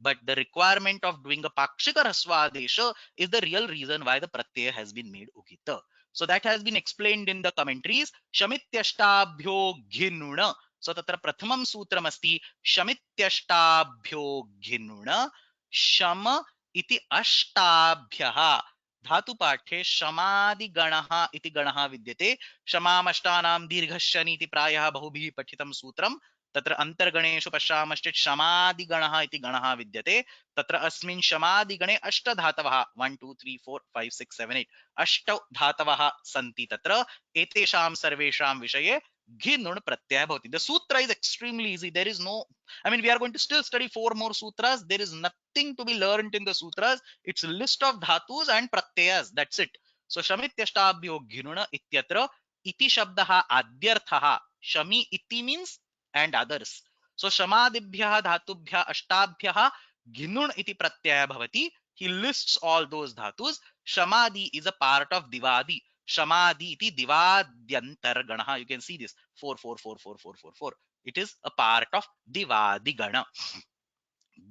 but the requirement of doing a pakshika rasvadesha is the real reason why the pratyaya has been made ugita. So that has been explained in the commentaries. Shamityashtabhyo ghinuna. So tatra prathamam sutram asti shamityashtabhyo ghinuna shama iti ashtabhyaha. धातु पाठे शमादि गणः इति गणः विद्यते. शमामष्टानां दीर्घशनि इति प्रायः बहुभिः पठितं सूत्रं. तत्र अंतर्गणेषु पश्यामश्चेत् शमादिगणः इति गणः विद्यते. तत्र अस्मिन् शमादिगणे अष्ट धातवः 1 2 3 4 5 6 7 8 अष्ट धातवः सन्ति. तत्र एतेषां सर्वेषां विषये घि नुण् प्रत्ययः भवति. The sutra is extremely easy. There is no, I mean, we are going to still study 4 more sutras. There is nothing to be learned in the sutras. It's a list of dhatus and pratyayas. That's it. So shamityashtabhyo ghinuna ityatra iti shabdaha adyarthaha. Shami iti means and others. So shamadibhyah dhatubhyah ashtabhyah ghinun iti pratyaya bhavati. He lists all those dhatus. Shamadi is a part of divadi. Shamadi iti divadyantar ganaha. You can see this 4 4 4 4 4 4 4. It is a part of divadi gana.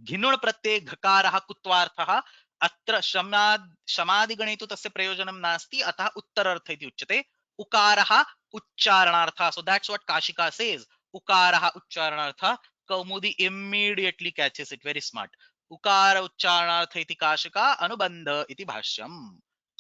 घिनुण प्रत्यय घकारः कुत्वार्थः. अत्र शमादिगणे तु तस्य प्रयोजनं नास्ति, अतः उत्तरार्थ इति उच्यते. उकारः उच्चारणार्थः. So that's what Kashika says. उकारः उच्चारणार्थः. कौमुदी immediately catches it. Very smart. उकार उच्चारणार्थ इति काशिका, अनुबंध इति भाष्यम.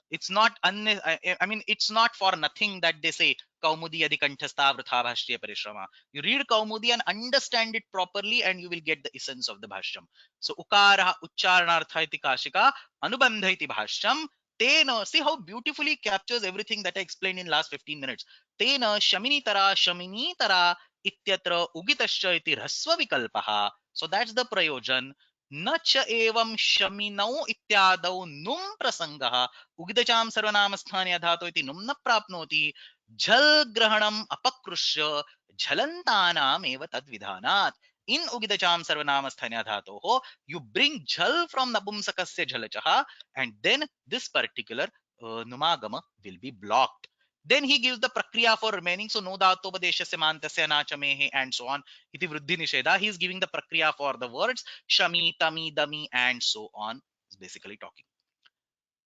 It's not I mean, it's not for nothing that they say Kaumudi adi kanthastha vrtha bhashya parishrama. You read Kaumudi and understand it properly and you will get the essence of the bhashyam. So ukara uchcharanartha iti kashika, anubandha iti bhashyam. Tena, see how beautifully it captures everything that I explained in last 15 minutes. Tena shamini tara ityatra ugitascha iti rasva vikalpaha. So that's the prayojan. न च एवं शमिनौ इत्यादौ नुम प्रसंगः उगितचाम सर्वनामस्थाने धातो इति नुम न प्राप्नोति. झल ग्रहणम अपकृष्य झलन्तानाम एव तद्विधानात्. In ugitajam sarvanamasthanya dhatoho, you bring jhal from napumsakasya jhalachaha, and then this particular numagama will be blocked. Then he gives the prakriya for remaining. So no dhatopodeshasya mantasya nachamehe and so on. Iti vriddhi nisheda. He is giving the prakriya for the words shami, tami, dami and so on. He's basically talking.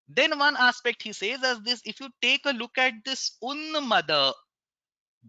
Then one aspect he says as this, if you take a look at this unmada,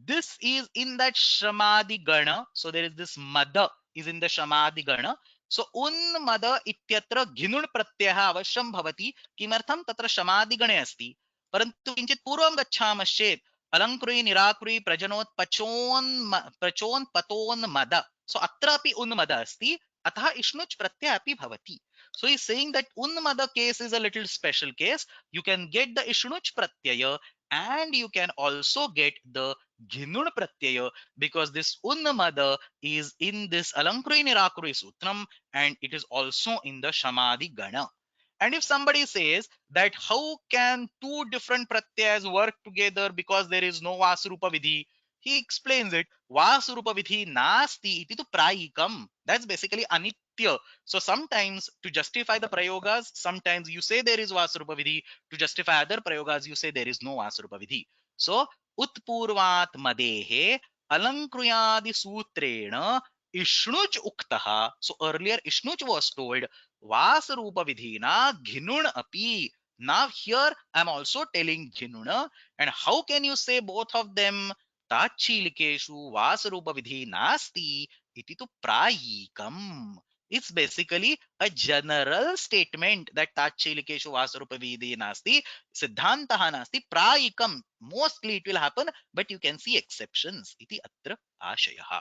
this is in that Shramadi Gana. So there is this mada is in the Shramadi Gana. So unmada ityatra ghinun pratyah avashyam bhavati kimartham tatra Shramadi Gane asti parantu kinchit purvam gacchamaschet alankuri nirakuri prajanot pachon paton mada. So atrapi unmada asti atah ishnuch pratyah api bhavati. So he's saying that unmada case is a little special case. You can get the ishnuch pratyaya and you can also get the ghinun pratyaya because this unnamada is in this alankuri nirakuri sutram and it is also in the Shamadhi Gana. And if somebody says that how can two different pratyayas work together because there is no Vasurupa Vidhi, he explains it. Vasurupa Vidhi nasti iti tu prayikam. That's basically anitya. So sometimes to justify the prayogas, sometimes you say there is Vasurupa Vidhi. To justify other prayogas, you say there is no Vasurupa Vidhi. So उत्पूर्वात् मदेहे अलंकृयादि सूत्रेण ishnuj uktaha. So earlier ishnuj was told vasarupa vidhina ghinun api. Now here I'm also telling ghinuna. And how can you say both of them? Tachilikeshu vasarupa vidhi nasti iti tu prayikam. It's basically a general statement that tachilikeshu vasarupa vidhi nasti siddhantah nasti prayikam. Mostly it will happen, but you can see exceptions. Iti atra ashayah.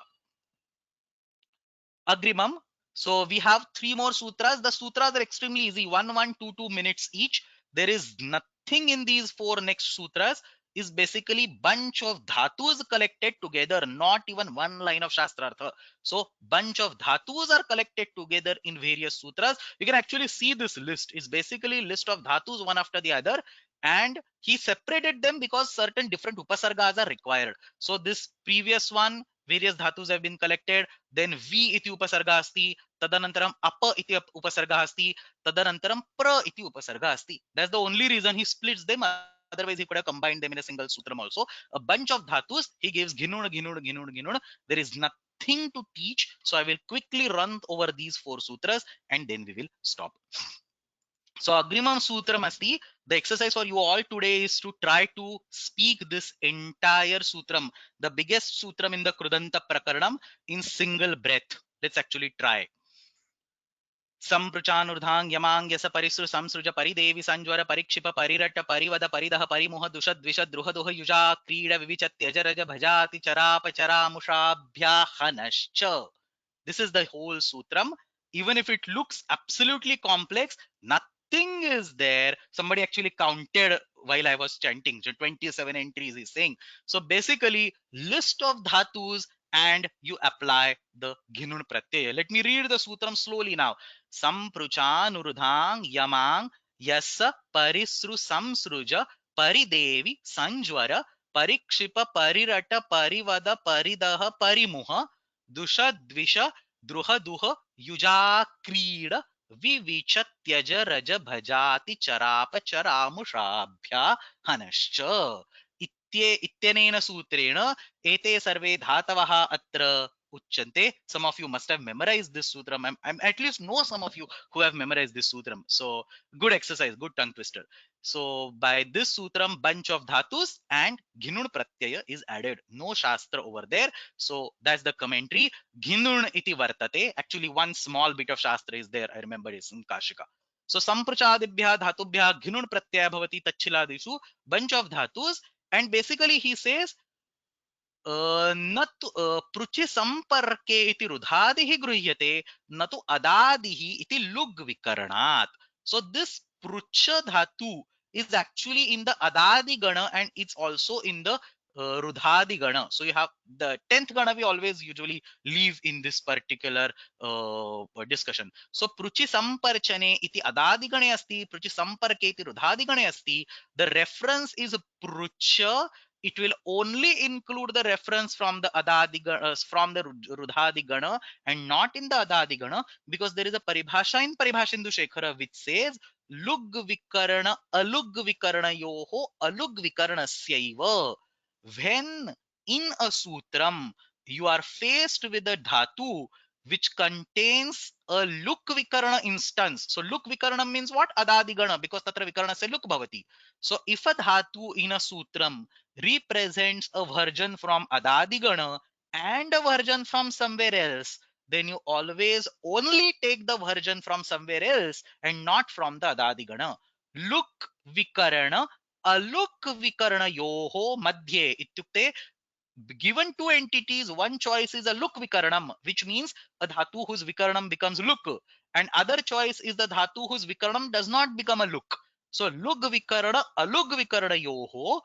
Agrimam. So we have three more sutras. The sutras are extremely easy. 2 minutes each. There is nothing in these four next sutras. Is basically bunch of dhatus collected together, not even one line of shastrartha. So bunch of dhatus are collected together in various sutras. You can actually see this list. It's basically list of dhatus one after the other, and he separated them because certain different upasargas are required. So this previous one, various dhatus have been collected. Then V iti upasarga asti, tadanantaram apa iti upasarga asti, tadanantaram pra iti upasarga asti. That's the only reason he splits them. Otherwise, he could have combined them in a single sutram also. A bunch of dhatus, he gives ghinun, ghinun, ghinun, ghinun. There is nothing to teach. So I will quickly run over these four sutras and then we will stop. So Agrimam Sutram asti. The exercise for you all today is to try to speak this entire sutram, the biggest sutram in the Krudanta Prakaranam, in single breath. Let's actually try. Sampruchanurdhang yamang yasa parisru samsruja paridevi sanjwara parikship parirata parivada paridah parimuha dushad vishad druhaduha yuja krida vivichatyajaraja bhajati charapa charamushabhya hanascha. This is the whole sutram. Even if it looks absolutely complex, nothing is there. Somebody actually counted while I was chanting. So 27 entries he's saying. So basically, list of dhatus and you apply the ghinun pratyaya. Let me read the sutram slowly now. Sampruchanurudhang yamang yasa parisru samsruja paridevi sanjwara parikshipa parirata parivada paridaha parimuha दुषद्विष द्रुहदुह युजा क्रीड विविच त्यज रज भजाति चराप चरामुषाभ्या हनश्च इत्यनेन सूत्रेण एते सर्वे धातवः अत्र uchyante. Some of you must have memorized this sutram. I'm at least know some of you who have memorized this sutram. So good exercise, good tongue twister. So by this sutram, bunch of dhatus and ghinun pratyaya is added. No shastra over there. So that's the commentary. Ghinun iti vartate. Actually, one small bit of shastra is there. I remember it's in Kashika. So samprachadibhya dhatubhya ghinun pratyaya bhavati tachhiladishu. Bunch of dhatus. And basically he says न तु पृचि संपर्के इति रुधादिः गृह्यते न तु अदादिः इति लुग् विकरणात्. So this prucha dhatu is actually in the adadi gana and it's also in the rudhadi gana. So you have the 10th gana we always usually leave in this particular discussion. So pruchi samparchane iti adadi gane asti, pruchi samparke iti rudhadi gane asti. The reference is prucha it will only include the reference from the from the Rudhadi Gana and not in the Adadi Gana, because there is a paribhasha in Paribhashindu Shekhara which says lug vikarana alug vikarana yoho alug vikaranasyaiva. When in a sutram you are faced with a dhatu which contains a luk vikarana instance. So luk vikarana means what? Adadi Gana, because tatra vikarana se luk bhavati. So if a dhatu in a sutram represents a version from Adadi Gana and a version from somewhere else, then you always only take the version from somewhere else and not from the Adadi Gana. Luk vikarana aluk vikarana yoho madhye ityukte, given two entities, one choice is a luk vikaranam, which means a dhatu whose vikaranam becomes luk, and other choice is the dhatu whose vikaranam does not become a luk. So lug vikarana alug vikarana yoho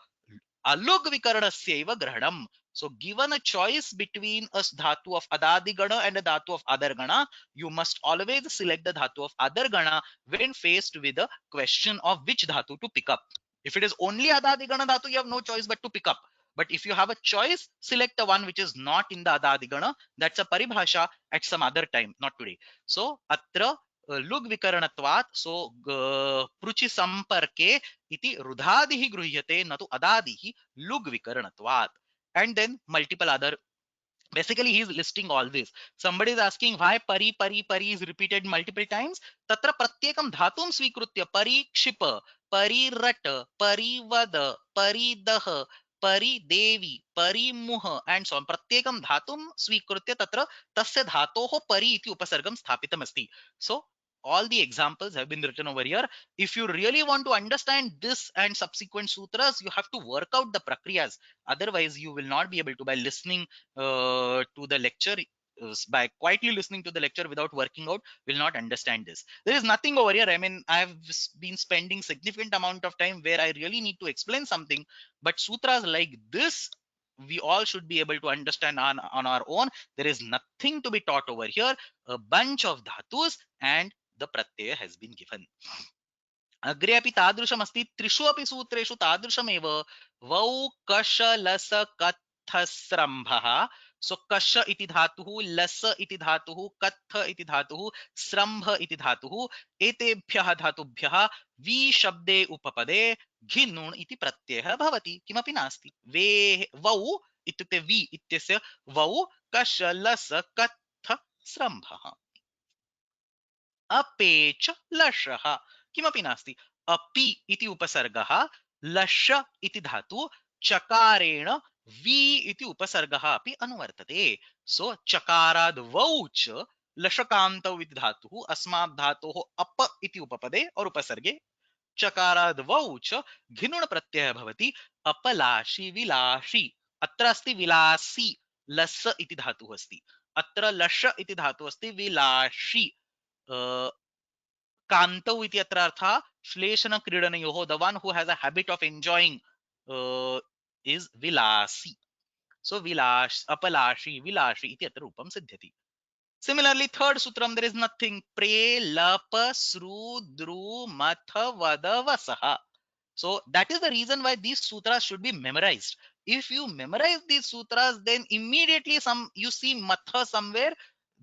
alug vikaranasya grahanam. So given a choice between a dhatu of adadi gana and a dhatu of other gana, you must always select the dhatu of other gana when faced with a question of which dhatu to pick up. If it is only adadi gana dhatu, you have no choice but to pick up. But if you have a choice, select the one which is not in the adadi gana. That's a paribhasha at some other time, not today. So atra lug vikaranatvat, so pruchi samparke iti rudhadihi gruhyate natu adadihi lug vikaranatvat. And then multiple other, basically he is listing all this. Somebody is asking why pari pari pari is repeated multiple times. Tatra pratyekam dhatum swikrutya parikshipa, parirata, parivada, paridah, परिदेवी, परिमुह and so on. प्रत्येकम धातुम स्वीकृत्य तत्र तस्य धातोः परि इति उपसर्गं स्थापितमस्ति. So all the examples have been written over here. If you really want to understand this and subsequent sutras, you have to work out the prakriyas. Otherwise, you will not be able to, by listening to the lecture, by quietly listening to the lecture without working out, will not understand this. There is nothing over here. I mean, I have been spending significant amount of time where I really need to explain something, but sutras like this we all should be able to understand on our own. There is nothing to be taught over here. A bunch of dhatus and the pratyaya has been given. अग्रे अपि तादृशमस्ति, त्रिषु अपि सूत्रेषु तादृशमेव. वौ कष लस कत्थस्रम्भः. सो कष इति धातुः, लस इति धातुः, कत्थ इति धातुः, स्रम्भ इति धातुः. एतेभ्यः धातुभ्यः वि शब्दे उपपदे घिनुण् इति प्रत्ययः भवति. किमपि नास्ति. वे वौ इत्युक्ते वि इत्यस्य वौ कष लस कत्थ स्रम्भः. अपेच लशः, किमपि नास्ति. अपि इति उपसर्गः, लश इति धातु, चकारेण वि इति उपसर्गः अपि अनुवर्तते. सो चकाराद् वौ च लशकान्तौ इति धातुः, अस्मात् धातोः अप इति उपपदे और उपसर्गे चकाराद् वौ च घिनुण प्रत्ययः भवति. अपलाशी विलाशी. अत्र अस्ति विलासी, लस इति धातुः अस्ति. अत्र लश इति धातुः अस्ति. विलाशी कांतौ इति अत्र अर्थः श्लेषण क्रीडनयोः. The one who has a habit of enjoying is vilasi. So vilash, apalashi, vilashi iti atra rupam siddhyati. Similarly, third sutram, there is nothing. Pre, lapa, sru, dru, matha, vada, vasaha. So that is the reason why these sutras should be memorized. If you memorize these sutras, then immediately you see matha somewhere,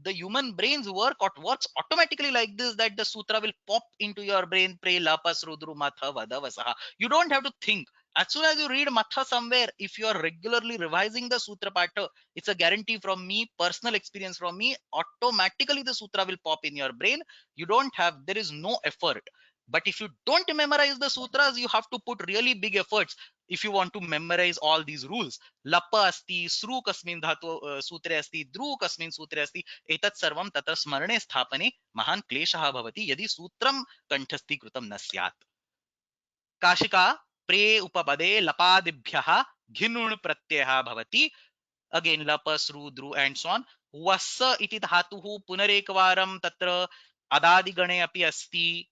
the human brain's works automatically like this, that the sutra will pop into your brain. Pre, lapas, rudru, matha, vada, vasaha. You don't have to think. As soon as you read matha somewhere, if you are regularly revising the sutra patha, it's a guarantee from me, personal experience from me, automatically the sutra will pop in your brain. You don't have, there is no effort. But if you don't memorize the sutras, you have to put really big efforts if you want to memorize all these rules. Lapa asti, sru kasmin dhatu sutre asti, dru kasmin sutre asti, etat sarvam tatra smarane sthapane mahan kleshah bhavati yadi sutram kanthasthi kritam na syat. Kashika प्रे उपपदे लपादिभ्यः घिनुण् प्रत्ययः भवति. Again लप स्रु द्रु and so on. वस इति धातुः पुनरेकवारं तत्र अदादिगणे अपि अस्ति.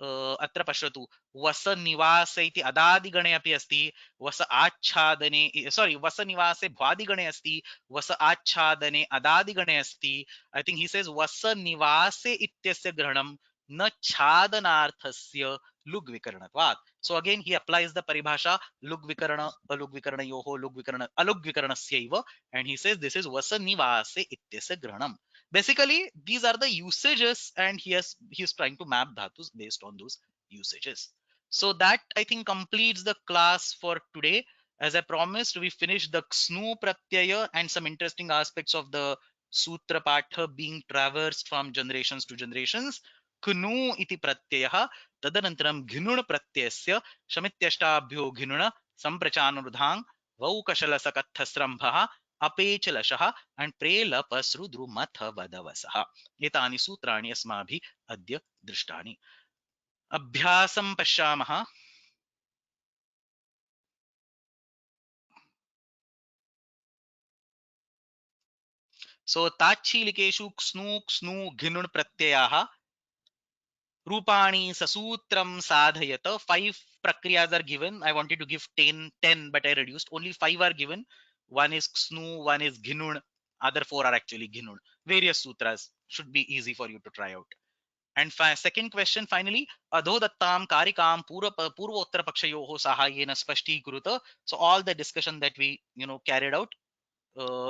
अत्र पश्यतु, वस निवास इति अदादिगणे अपि अस्ति. वस आच्छादने, सॉरी, वस निवासे भ्वादिगणे अस्ति. वस आच्छादने अदादिगणे अस्ति. आई थिंक ही सेज वस निवासे इत्यस्य ग्रहणं न छादनार्थस्य lug vikarnatvat. So again he applies the paribhasha lug vikarna alug vikarnayoho lug vikarna alug vikarnasyaiva, and he says this is vasa nivase ityasya granam. Basically these are the usages, and he's trying to map dhatus based on those usages. So that I think completes the class for today. As I promised, we finished the Ksnu Pratyaya and some interesting aspects of the Sutra Patha being traversed from generations to generations. Knu iti pratyayah tadanantaram ghinun pratyasya shamityashtabhyo ghinuna samprachanurudhang vaukashalasakathasrambha अपेचलशः and प्रेलपसृद्रुमथ वदवसः. एतानि सूत्राणि अस्माभिः अद्य दृष्टानि. अभ्यासं पश्यामः. So ताच्छीलिकेषु क्स्नु क्स्नु घिनुण प्रत्ययाः रूपाणि ससूत्रं साधयत. 5 prakriyas are given. I wanted to give 10, but I reduced. Only 5 are given. One is ksnu, one is ghinun. Other 4 are actually ghinun. Various sutras should be easy for you to try out. And second question, finally, adhodattam karikam purvottara pakshayoho sahayena spashtīkuruta. So all the discussion that we carried out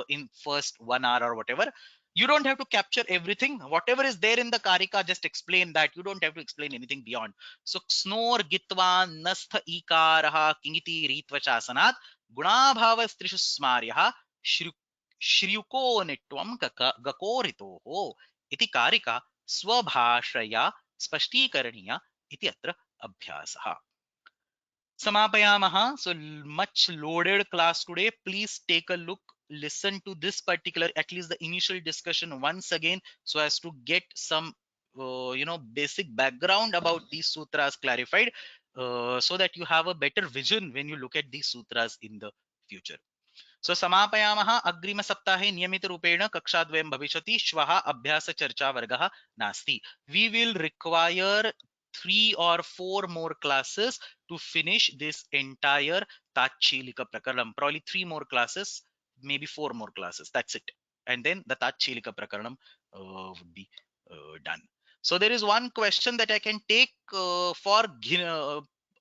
in first 1 hour or whatever, you don't have to capture everything. Whatever is there in the karika, just explain that. You don't have to explain anything beyond. So snor gitvan nastha ikaraha kingiti ritvachasanat gunabhavastrishu smaryah shryuko nitvam gakoritoho iti karika स्वभाषया स्पष्टीकरणीया इति अत्र अभ्यासः. Samapayamaha. So much loaded class today. Please take a look, listen to this particular, at least the initial discussion once again, so as to get some basic background about these sutras clarified, so that you have a better vision when you look at these sutras in the future. So समापयामः. अग्रिमसप्ताहे नियमितरूपेण कक्षाद्वयं भविष्यति. श्वः अभ्यासचर्चावर्गः नास्ति. We will require 3 or 4 more classes to finish this entire Tachilika Prakaranam. Probably 3 more classes, maybe 4 more classes. That's it. And then the Tachilika Prakaranam would be done. So there is one question that I can take for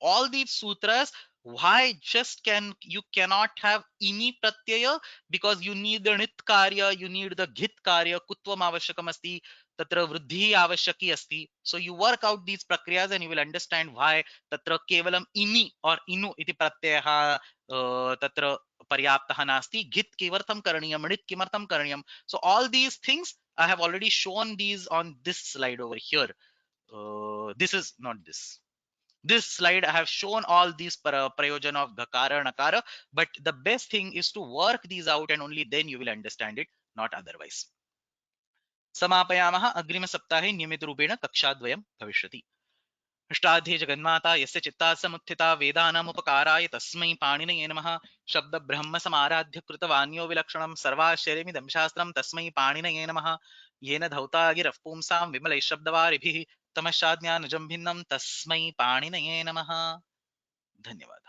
all these sutras. Why just you cannot have ini pratyaya? Because you need the nit karya, you need the ghit karya. Kutvam avashyakam asti, tatra vruddhi avashyaki asti. So you work out these prakriyas and you will understand why tatra kevalam ini or inu iti pratyaya tatra paryaptah nasti. Ghit kivartham karaniyam, nit kimartham karaniyam. So all these things I have already shown these on this slide over here. This is not this. This slide I have shown all these prayojan of Ghakara and Akara, but the best thing is to work these out and only then you will understand it, not otherwise. समापयामः. अग्रिमसप्ताहे नियमितरूपेण कक्षाद्वयं भविष्यति. अष्टाध्ये जगन्माता यस्य चित्ता समुत्थिता वेदानामुपकाराय तस्मै पाणिनये नमः. शब्द ब्रह्म समाराध्य कृतवान्यो विलक्षणं सर्वाश्चर्यमिदं शास्त्रं तस्मै पाणिनये नमः. येन धौता गिरः पुंसां विमलैः शब्दवारिभिः तमश्चाज्ञानजं भिन्नं तस्मै पाणिनये नमः. धन्यवाद.